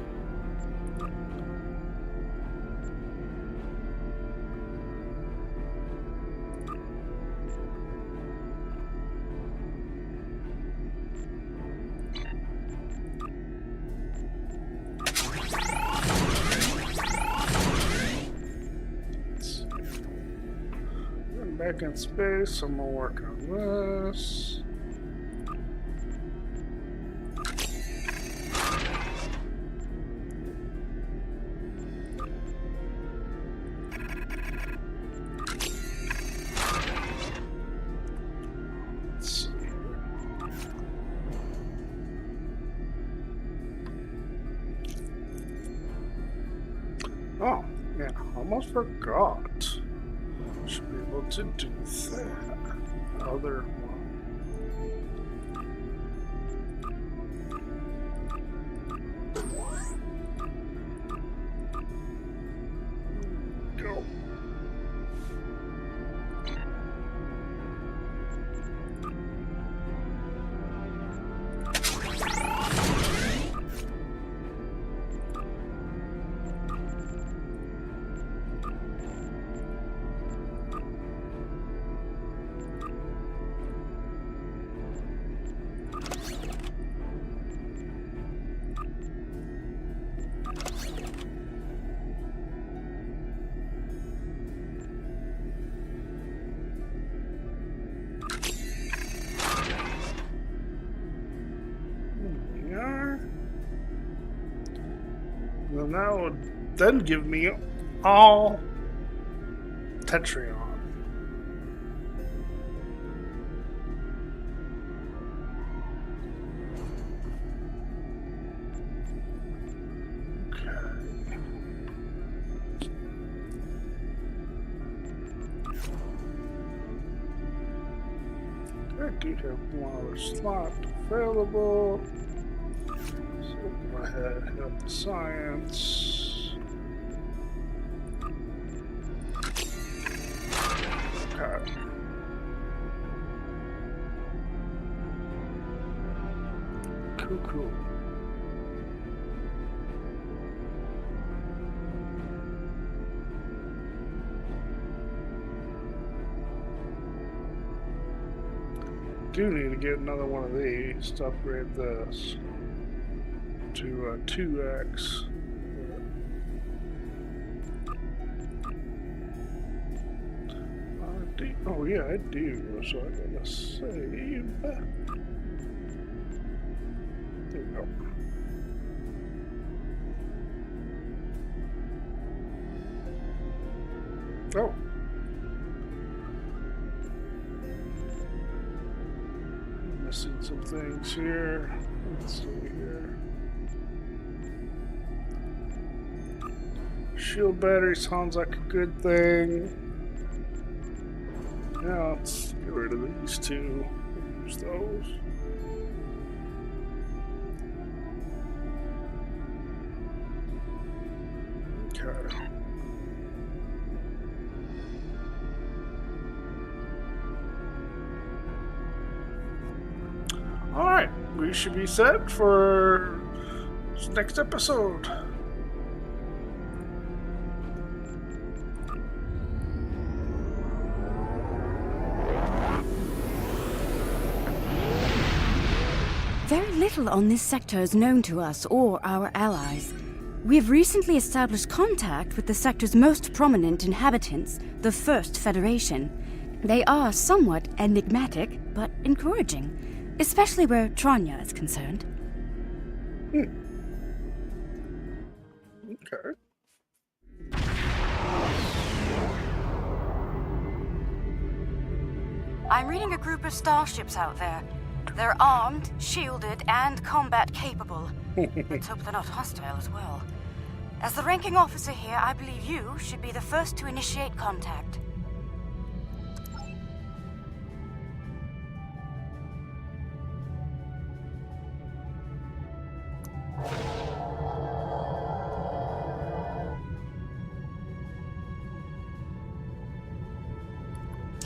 Back in space, I'm gonna work on this. Let's see. Oh, yeah, almost forgot. Should be able to do that. Other one. go. Well, that would then give me all Tetrion. I do have one other slot available. So go ahead, help the science. Okay. Cool. Do need to get another one of these to upgrade this to 2x. Oh yeah, I do. So I gotta save. There we go. Oh. Missing some things here. Let's see here. Shield battery sounds like a good thing. Yeah, let's get rid of these two. Use those. Okay. Alright, we should be set for this next episode. Very little on this sector is known to us or our allies. We have recently established contact with the sector's most prominent inhabitants, the First Federation. They are somewhat enigmatic, but encouraging, especially where Tranya is concerned. Okay. I'm reading a group of starships out there. They're armed, shielded, and combat capable. Let's hope they're not hostile as well. As the ranking officer here, I believe you should be the first to initiate contact.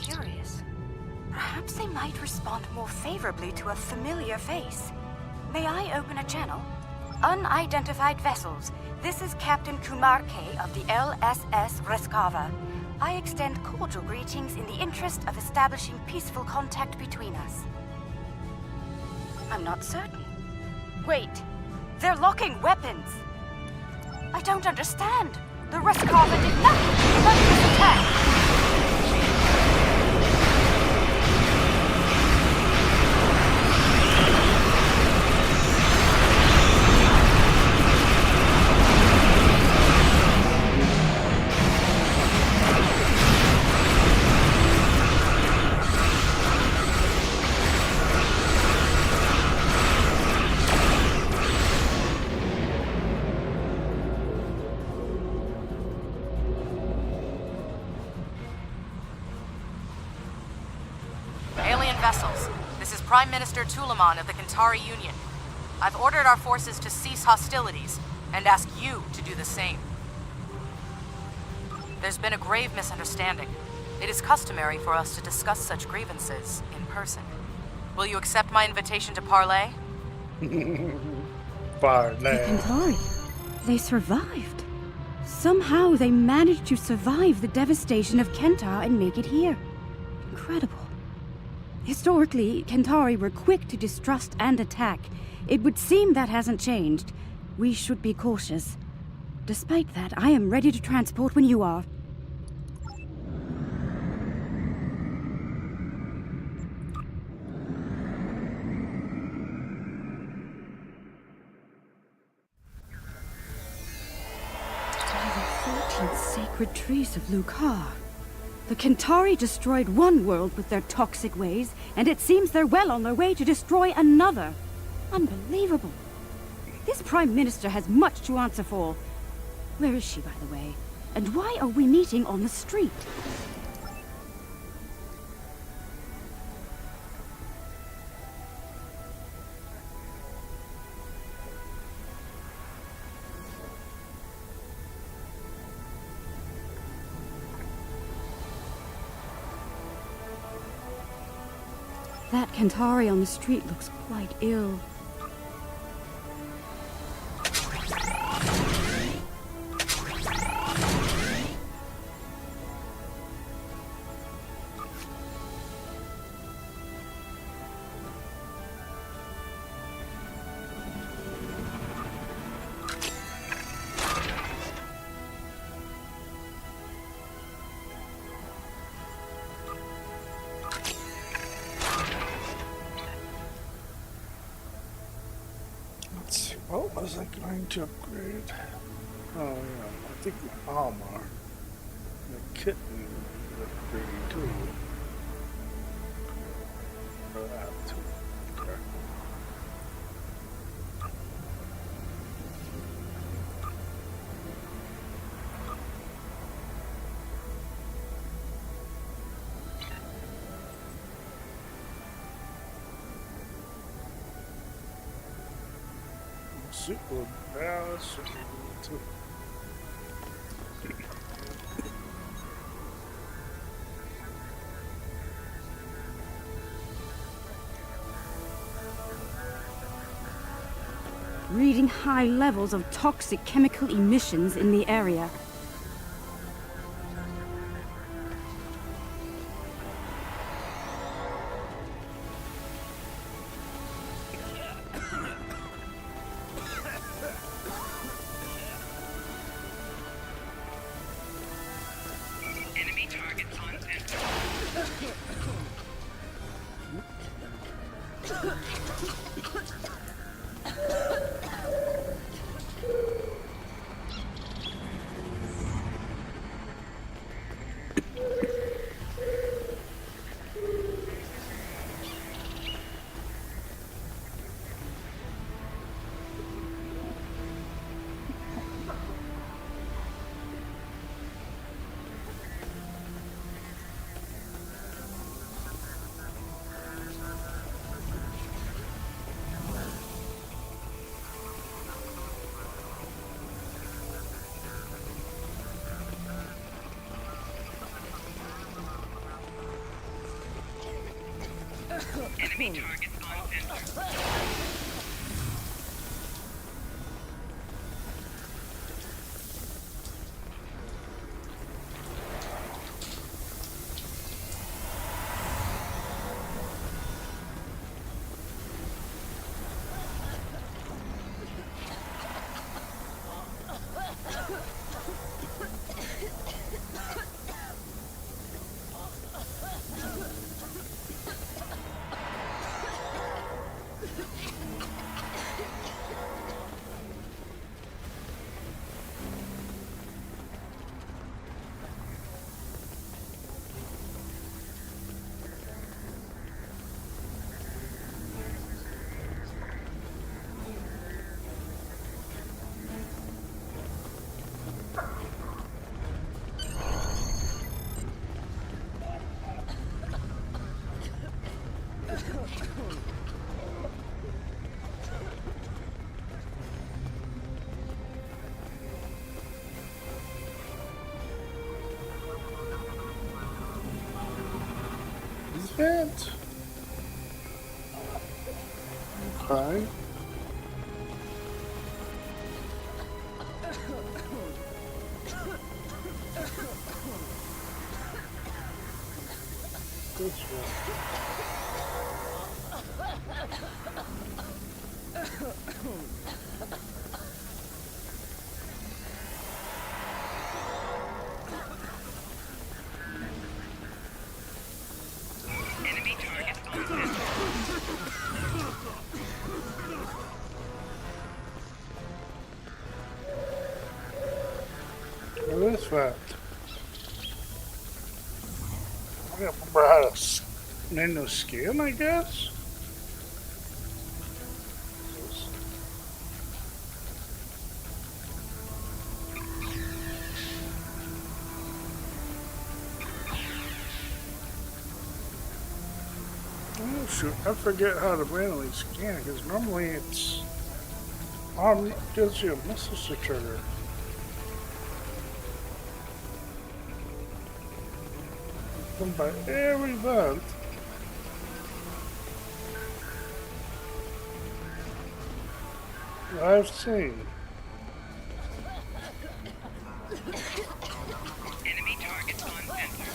Curious. Perhaps they might respond more favorably to a familiar face. May I open a channel? Unidentified vessels. This is Captain Kumar K. of the LSS Reskava. I extend cordial greetings in the interest of establishing peaceful contact between us. I'm not certain. Wait, they're locking weapons. I don't understand. The Reskava did nothing to prevent this attack. Vessels. This is Prime Minister Tulaman of the Kantari Union. I've ordered our forces to cease hostilities and ask you to do the same. There's been a grave misunderstanding. It is customary for us to discuss such grievances in person. Will you accept my invitation to parley? Parlay. Kentari, they survived. Somehow they managed to survive the devastation of Kentar and make it here. Incredible. Historically, Kentari were quick to distrust and attack. It would seem that hasn't changed. We should be cautious. Despite that, I am ready to transport when you are. By the 14 sacred trees of Lucar. The Kentari destroyed one world with their toxic ways, and it seems they're well on their way to destroy another. Unbelievable. This Prime Minister has much to answer for. Where is she, by the way? And why are we meeting on the street? That Kentari on the street looks quite ill. What was I going to upgrade? Oh yeah, I think my Almar. The kitten is upgrading too. Or that too. Okay. Super bad, super too. Reading high levels of toxic chemical emissions in the area. Enemy targets on center. Enemy targets on center. it? Okay. This one. Enemy target on center. What is that? I don't remember how to menu skin, I guess? Oh shoot, I forget how to manually scan because normally it's on, gives you a message to trigger. Done by every event. I've seen. Enemy target on center.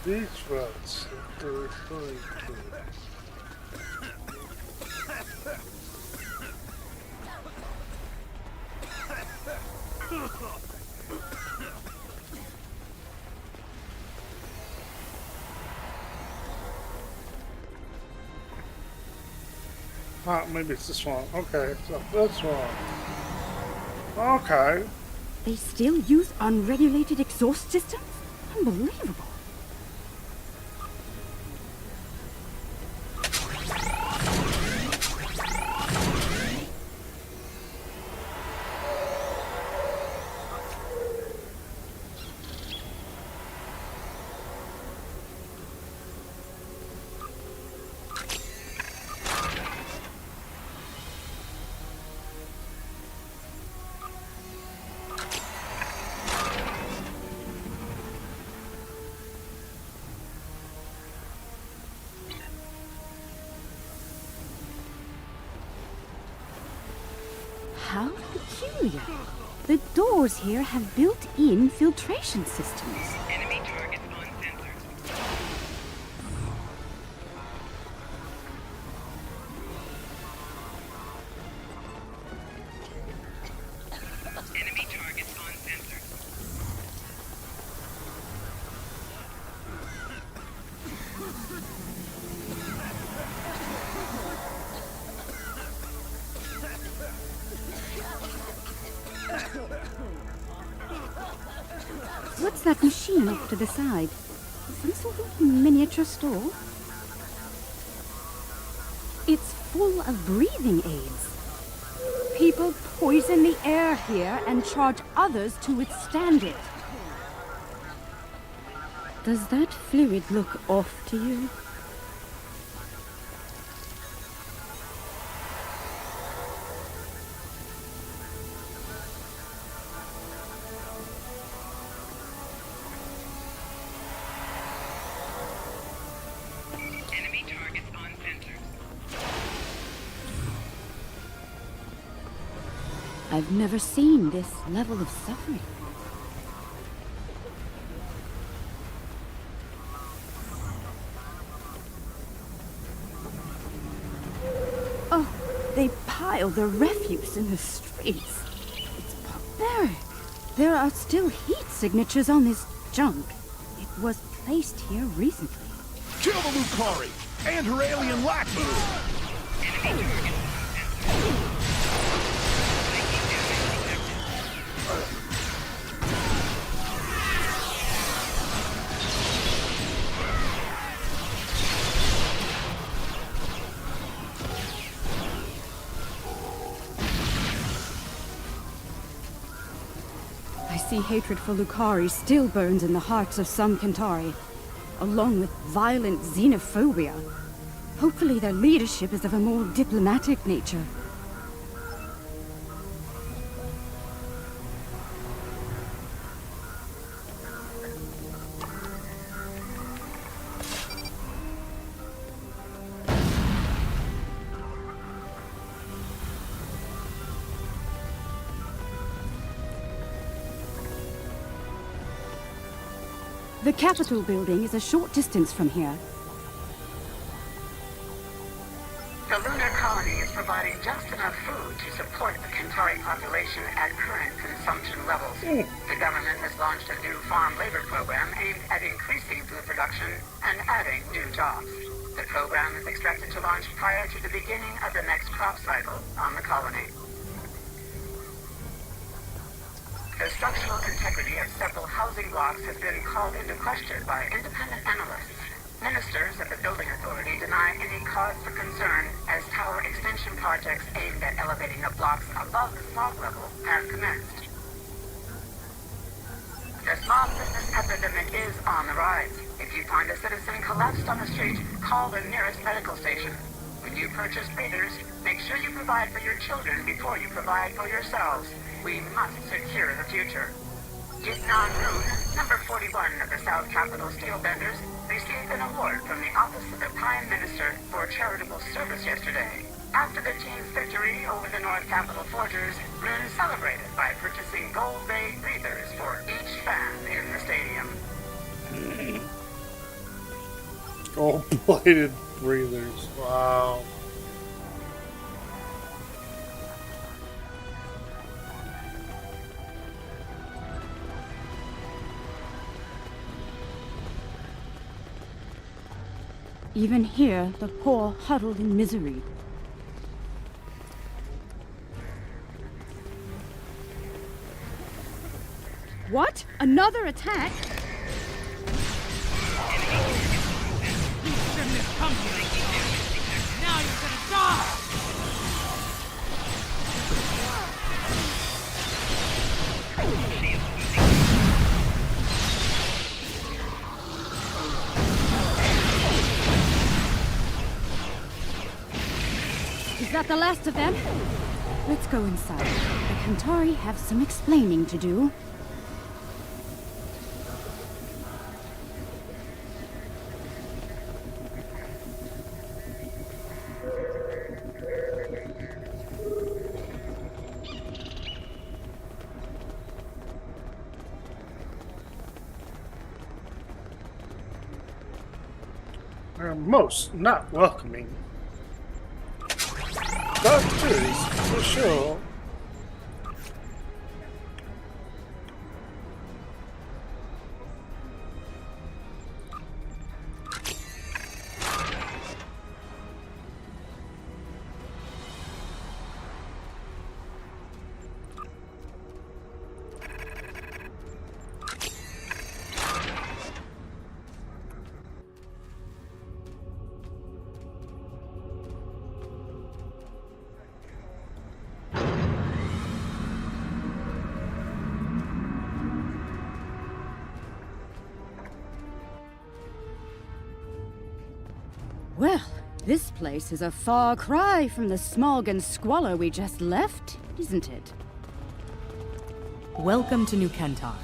These routes that they're referring to. Maybe it's this one. Okay, so this one. Okay. They still use unregulated exhaust systems? Unbelievable. How peculiar. The doors here have built-in filtration systems. Enemy target on center. Enemy target on center. What's that machine off to the side? Some sort of miniature store? It's full of breathing aids. People poison the air here and charge others to withstand it. Does that fluid look off to you? Enemy target on center. I've never seen this level of suffering. Oh, they pile their refuse in the streets. It's barbaric. There are still heat signatures on this junk. It was placed here recently. Kill the Lucari and her alien lackey! Enemy target on center. Psychic damage detected. I see hatred for Lucari still burns in the hearts of some Kentari, along with violent xenophobia. Hopefully their leadership is of a more diplomatic nature. The Capitol building is a short distance from here. The lunar colony is providing just enough food to support the Kentari population at current consumption levels. The government has launched a new farm labor program aimed at increasing food production and adding new jobs. The program is expected to launch prior to the beginning of the next crop cycle on the colony. The structural integrity of several housing blocks has been called into question by independent analysts. Ministers of the building authority deny any cause for concern as tower extension projects aimed at elevating the blocks above the smog level have commenced. The smog business epidemic is on the rise. If you find a citizen collapsed on the street, call the nearest medical station. When you purchase breathers, make sure you provide for your children before you provide for yourselves. We must secure the future. Gitnan Rune, number 41 of the South Capitol Steel Benders, received an award from the Office of the Prime Minister for charitable service yesterday. After the team's victory over the North Capitol Forgers, Rune celebrated by purchasing gold-ray breathers for each fan in the stadium. Gold-plated breathers. Wow. Even here, the poor huddled in misery. What? Another attack? Now you're gonna die! Is that the last of them? Let's go inside. The Kentari have some explaining to do. They're most not welcoming. That is for sure. Well, this place is a far cry from the smog and squalor we just left, isn't it? Welcome to New Kentar.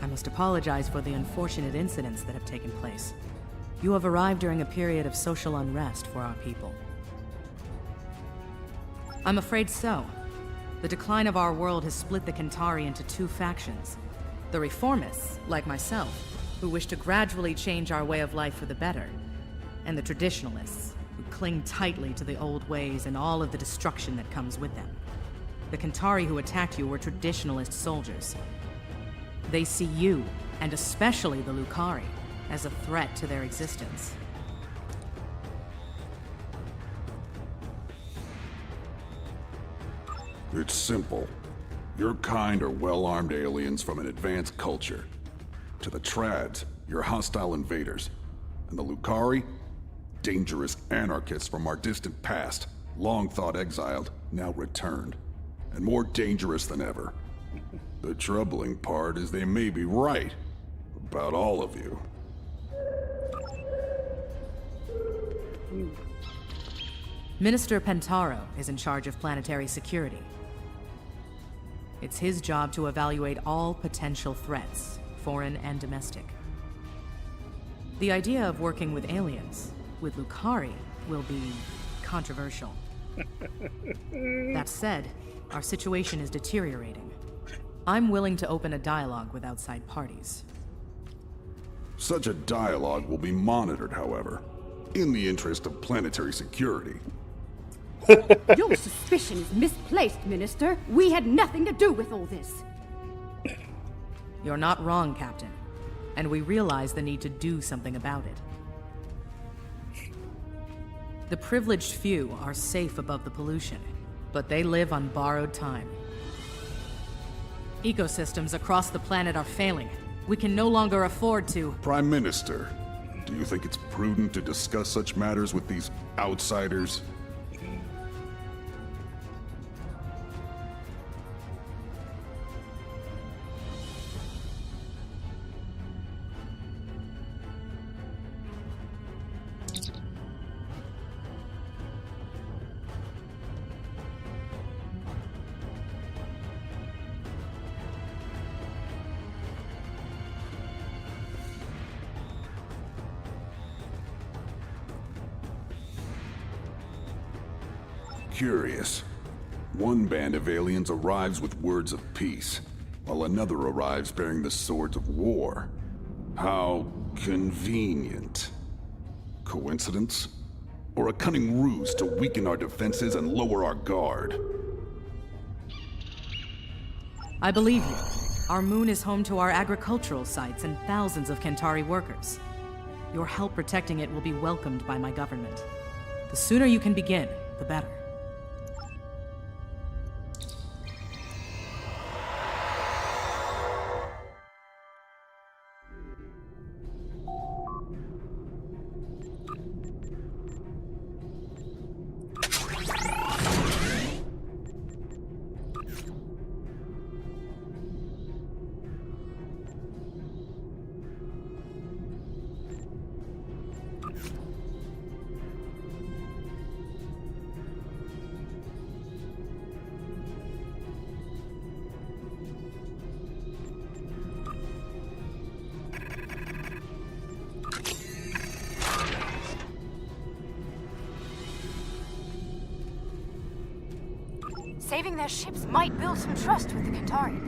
I must apologize for the unfortunate incidents that have taken place. You have arrived during a period of social unrest for our people. I'm afraid so. The decline of our world has split the Kentari into two factions. The reformists, like myself, who wish to gradually change our way of life for the better, and the traditionalists, who cling tightly to the old ways and all of the destruction that comes with them. The Kentari who attacked you were traditionalist soldiers. They see you, and especially the Lucari, as a threat to their existence. It's simple. Your kind are well-armed aliens from an advanced culture. To the Trads, you're hostile invaders. And the Lucari? Dangerous anarchists from our distant past, long thought exiled, now returned. And more dangerous than ever. The troubling part is they may be right about all of you. Minister Pentaro is in charge of planetary security. It's his job to evaluate all potential threats, foreign and domestic. The idea of working with aliens, with Lucari, will be controversial. That said, our situation is deteriorating. I'm willing to open a dialogue with outside parties. Such a dialogue will be monitored, however, in the interest of planetary security. Your suspicion is misplaced, Minister. We had nothing to do with all this. You're not wrong, Captain. And we realize the need to do something about it. The privileged few are safe above the pollution, but they live on borrowed time. Ecosystems across the planet are failing. We can no longer afford to... Prime Minister, do you think it's prudent to discuss such matters with these outsiders? Curious. One band of aliens arrives with words of peace, while another arrives bearing the swords of war. How convenient. Coincidence? Or a cunning ruse to weaken our defenses and lower our guard? I believe you. Our moon is home to our agricultural sites and thousands of Kentari workers. Your help protecting it will be welcomed by my government. The sooner you can begin, the better. Saving their ships might build some trust with the Kentari.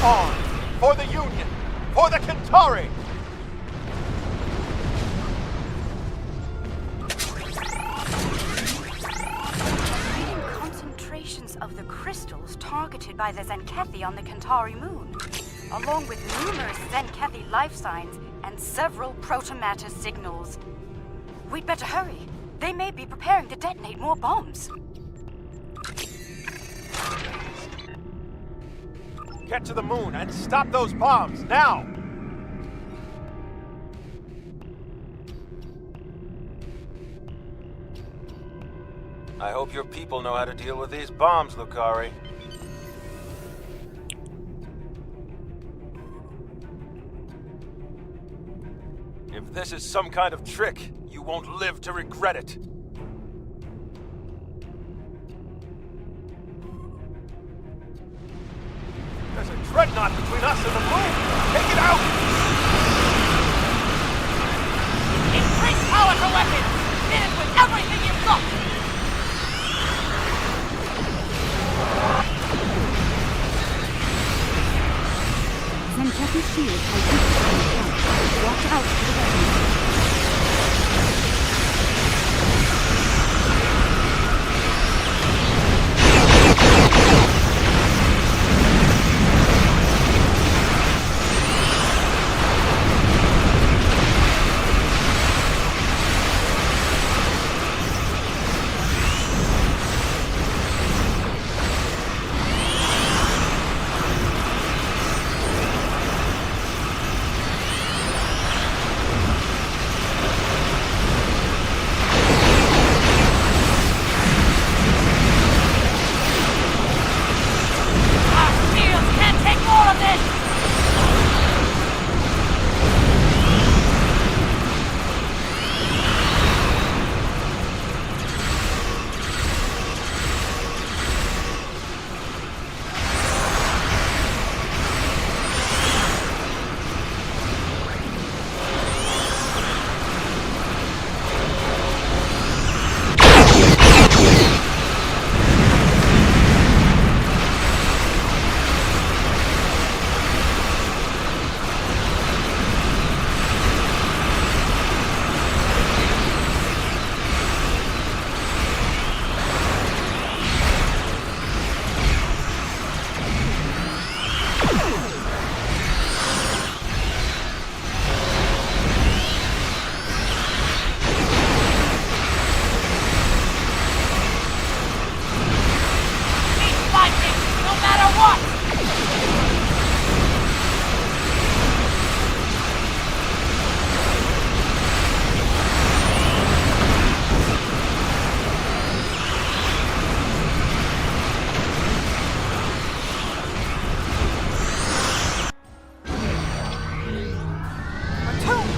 On! For the Union! For the Kentari! Reading concentrations of the crystals targeted by the Zenkethi on the Kentari moon, along with numerous Zenkethi life signs and several protomatter signals. We'd better hurry. They may be preparing to detonate more bombs. Get to the moon and stop those bombs, now! I hope your people know how to deal with these bombs, Lucari. If this is some kind of trick, you won't live to regret it. There's a dreadnought between us and the moon! Take it out! Increase power to weapons! Hit it with everything you've got!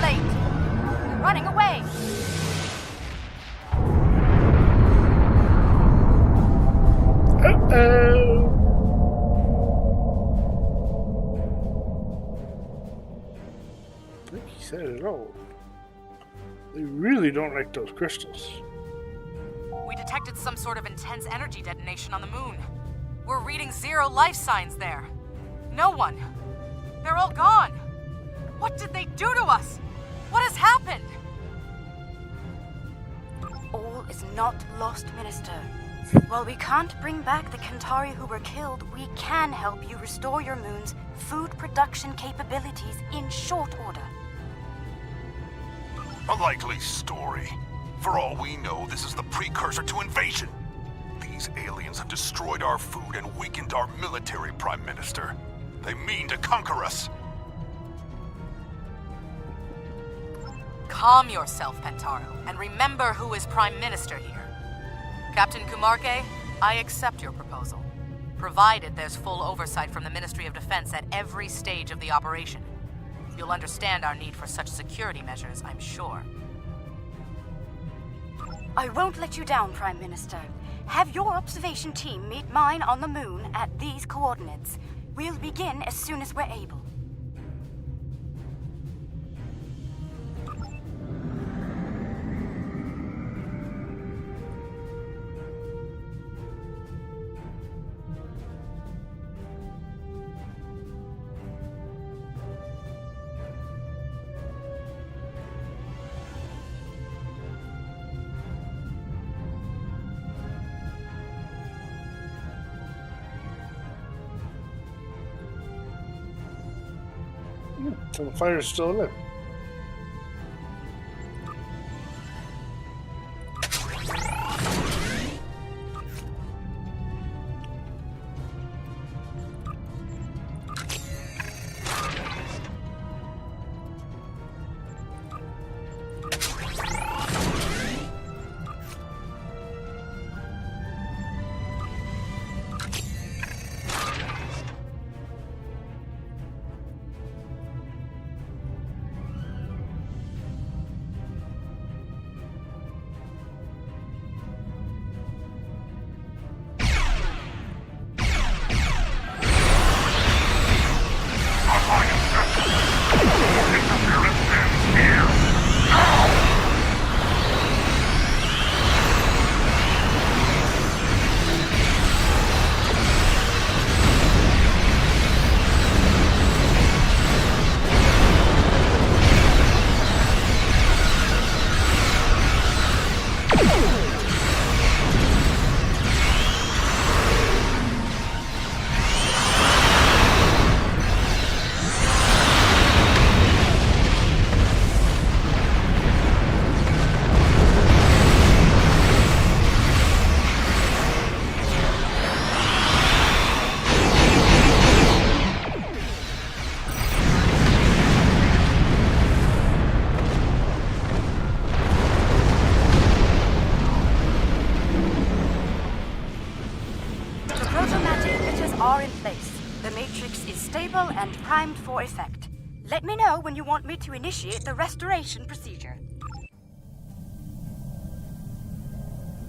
late. We're running away. Uh-oh. I think he said it all. They really don't like those crystals. We detected some sort of intense energy detonation on the moon. We're reading 0 life signs there. No one. They're all gone. What did they do to us? What has happened? All is not lost, Minister. While we can't bring back the Kantari who were killed, we can help you restore your moon's food production capabilities in short order. A likely story. For all we know, this is the precursor to invasion. These aliens have destroyed our food and weakened our military, Prime Minister. They mean to conquer us. Calm yourself, Pentaro, and remember who is Prime Minister here. Captain Kumarke, I accept your proposal, provided there's full oversight from the Ministry of Defense at every stage of the operation. You'll understand our need for such security measures, I'm sure. I won't let you down, Prime Minister. Have your observation team meet mine on the moon at these coordinates. We'll begin as soon as we're able. So the fire's still lit. And primed for effect. Let me know when you want me to initiate the restoration procedure.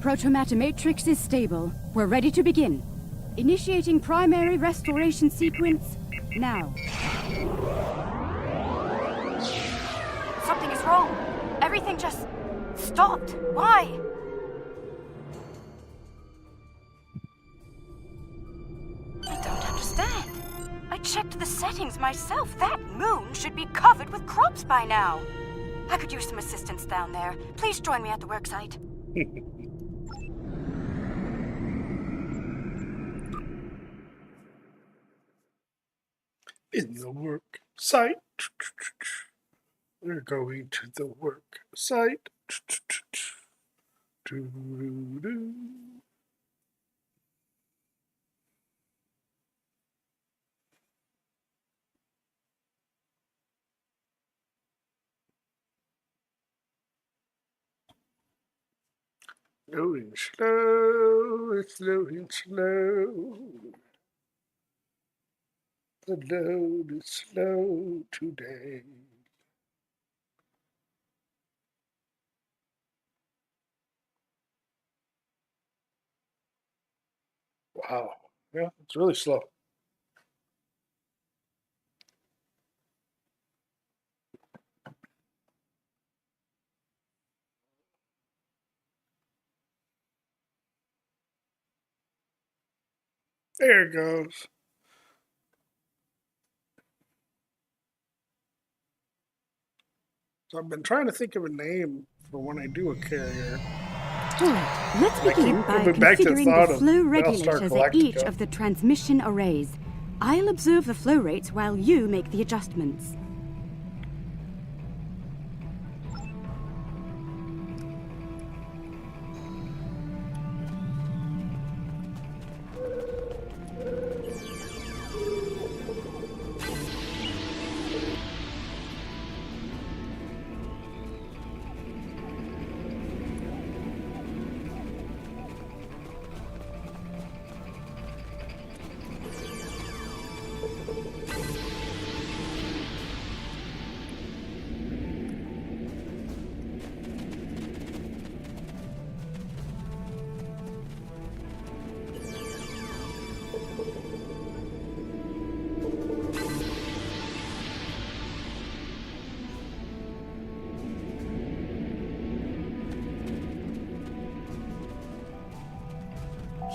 Protomatter matrix is stable. We're ready to begin. Initiating primary restoration sequence now. Something is wrong. Everything just stopped. Why? I don't understand. I checked the settings myself. That moon should be covered with crops by now. I could use some assistance down there. Please join me at the worksite. In the work site. We're going to the work site. Loading slow, it's loading slow. The load is slow today. Wow. Yeah, it's really slow. There it goes. So I've been trying to think of a name for when I do a carrier. Alright, let's I begin keep by coming back to the configuring thought the of flow Battlestar regulators at each Galactica. of the transmission arrays. I'll observe the flow rates while you make the adjustments.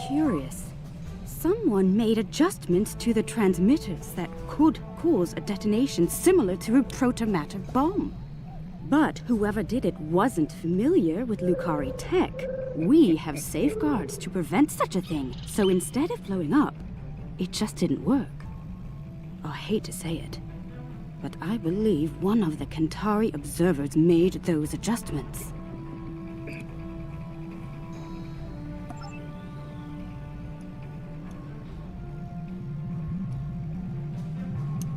Curious. Someone made adjustments to the transmitters that could cause a detonation similar to a protomatter bomb. But whoever did it wasn't familiar with Lucari tech. We have safeguards to prevent such a thing, so instead of blowing up, it just didn't work. I hate to say it, but I believe one of the Kantari observers made those adjustments.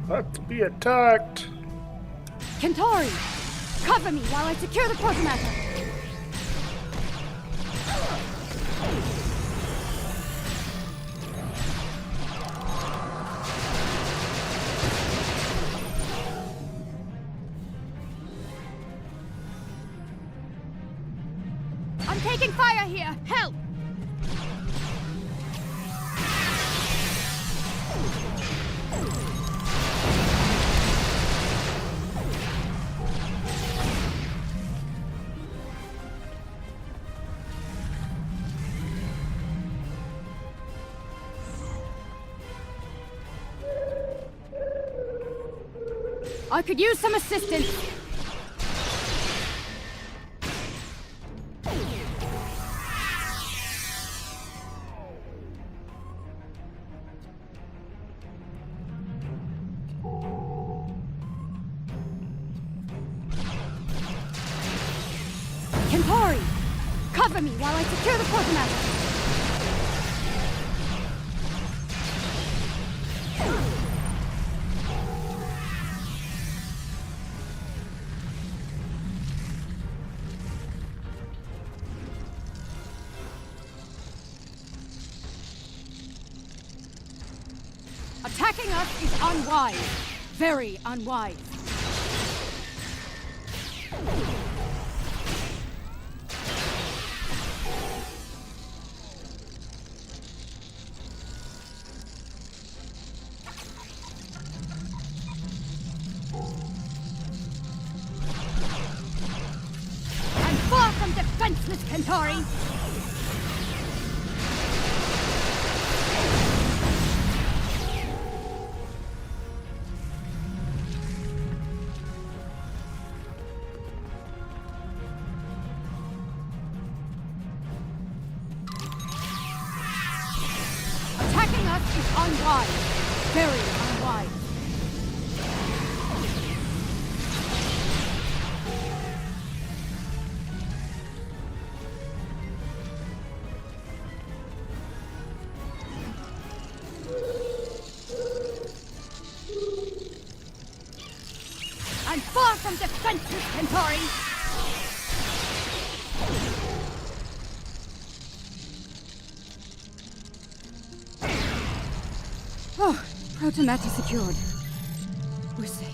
Let's be attacked. Kantari! Cover me while I secure the protomatter! I'm taking fire here! Help! I could use some assistance. Kantari, cover me while I secure the protomatter. Attacking us is unwise. Very unwise. I'm far from defenseless, Kantari. Attacking us is unwise. Very unwise. I'm far from defenseless, Kantari. Oh, protomatter secured. We're safe.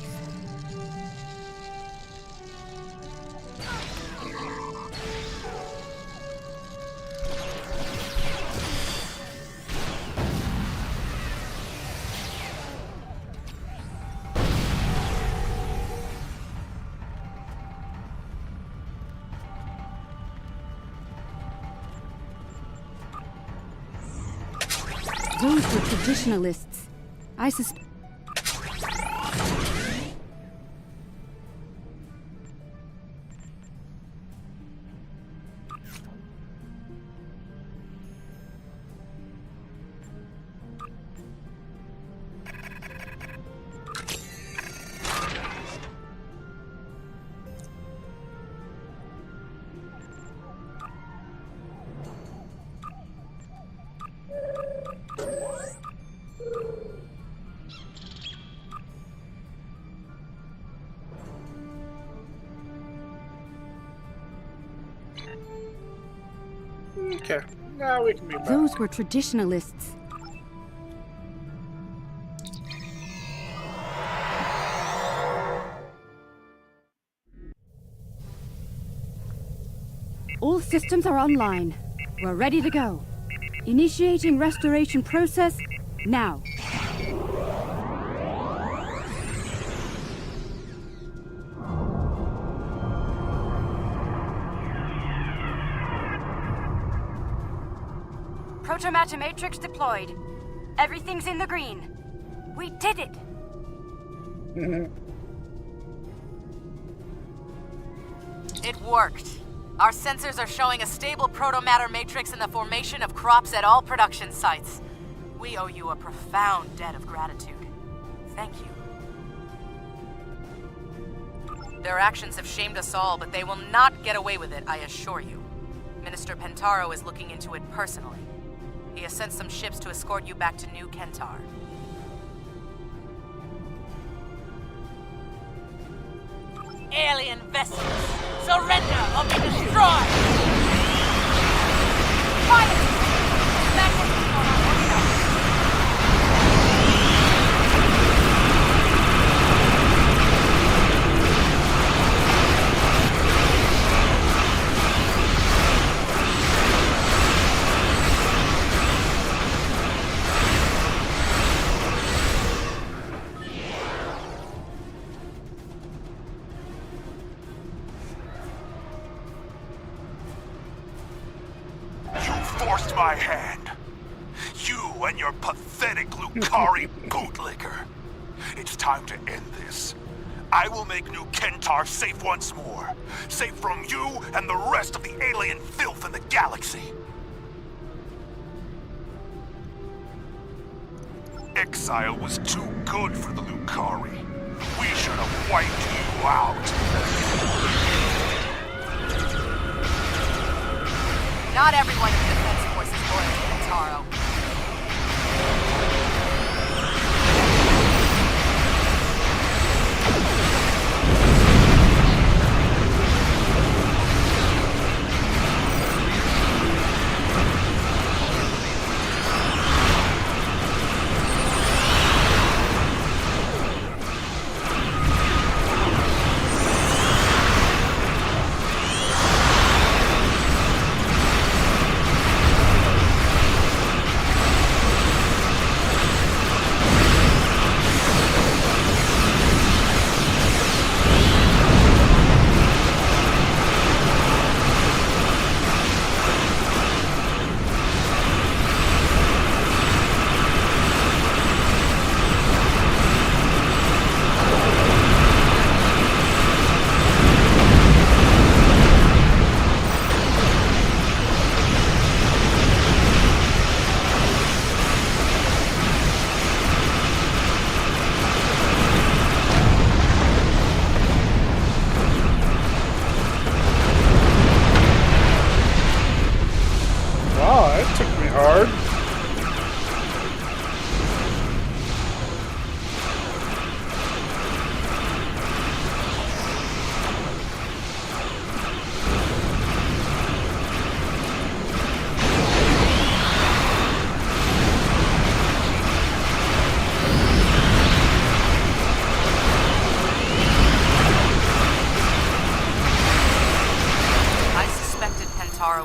Those were traditionalists. I suspect. Okay, now we can be back. Those were traditionalists. All systems are online. We're ready to go. Initiating restoration process now. Protomatter matrix deployed. Everything's in the green. We did it! It worked. Our sensors are showing a stable protomatter matrix in the formation of crops at all production sites. We owe you a profound debt of gratitude. Thank you. Their actions have shamed us all, but they will not get away with it, I assure you. Minister Pentaro is looking into it personally. He has sent some ships to escort you back to New Kentar. Alien vessels, surrender or be destroyed! Fire! Forced my hand. You and your pathetic Lucari bootlicker. It's time to end this. I will make New Kentar safe once more. Safe from you and the rest of the alien filth in the galaxy. Exile was too good for the Lucari. We should have wiped you out. Not everyone in the Defense Force is loyal to Pentaro.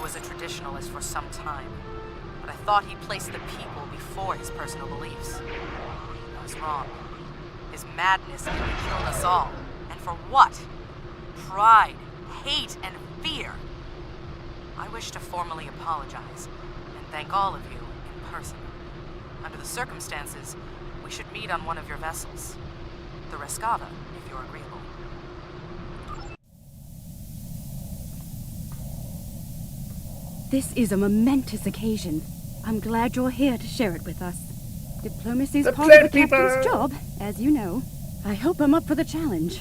Was a traditionalist for some time, but I thought he placed the people before his personal beliefs. I was wrong. His madness nearly killed us all. And for what? Pride, hate, and fear. I wish to formally apologize and thank all of you in person. Under the circumstances, we should meet on one of your vessels. The Rescava, if you're agreeable. This is a momentous occasion. I'm glad you're here to share it with us. Diplomacy is part of the captain's job, as you know. I hope I'm up for the challenge.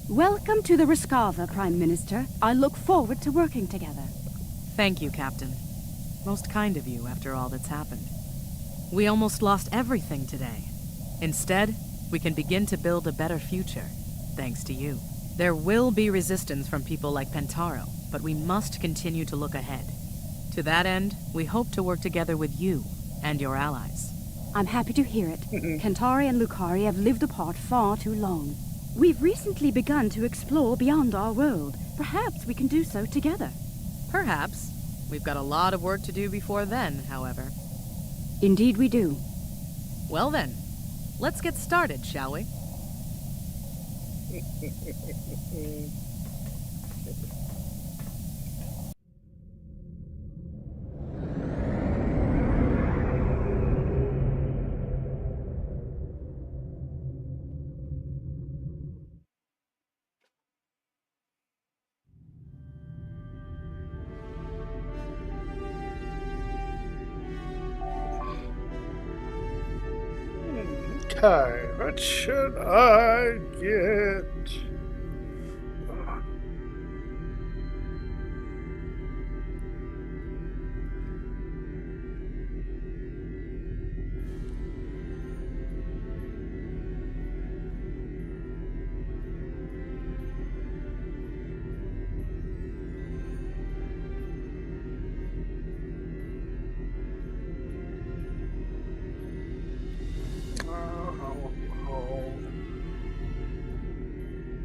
Welcome to the Rescava, Prime Minister. I look forward to working together. Thank you, Captain. Most kind of you after all that's happened. We almost lost everything today. Instead, we can begin to build a better future, thanks to you. There will be resistance from people like Pentaro, but we must continue to look ahead. To that end, we hope to work together with you and your allies. I'm happy to hear it. Kentari and Lucari have lived apart far too long. We've recently begun to explore beyond our world. Perhaps we can do so together. Perhaps. We've got a lot of work to do before then, however. Indeed we do. Well then, let's get started, shall we? Okay, what should I get?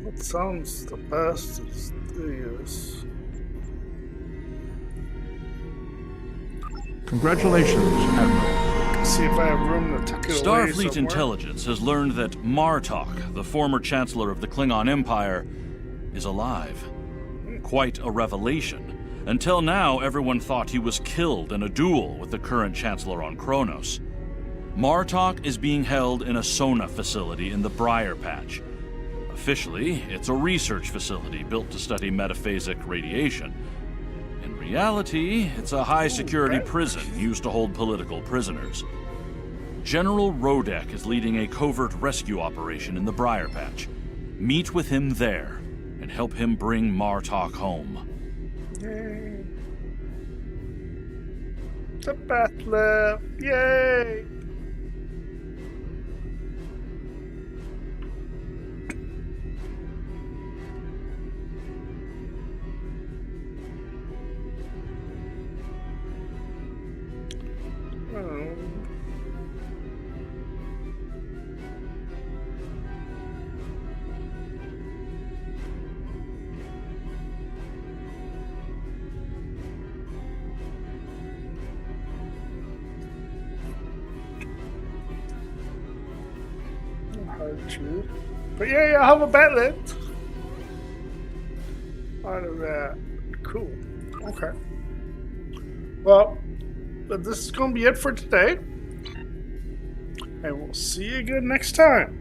What sounds the best is this. Congratulations, Admiral. See if I have room to tuck it away Starfleet somewhere. intelligence has learned that Martok, the former Chancellor of the Klingon Empire, is alive. Quite a revelation. Until now, everyone thought he was killed in a duel with the current Chancellor on Kronos. Martok is being held in a Sona facility in the Briar Patch. Officially, it's a research facility built to study metaphasic radiation. In reality, it's a high-security prison used to hold political prisoners. General Rodek is leading a covert rescue operation in the Briar Patch. Meet with him there and help him bring Martok home. Yay. The bath left. Yay! True. But yeah, I have a batlet. Out of that. Cool. Okay. Well, but this is going to be it for today. And we'll see you again next time.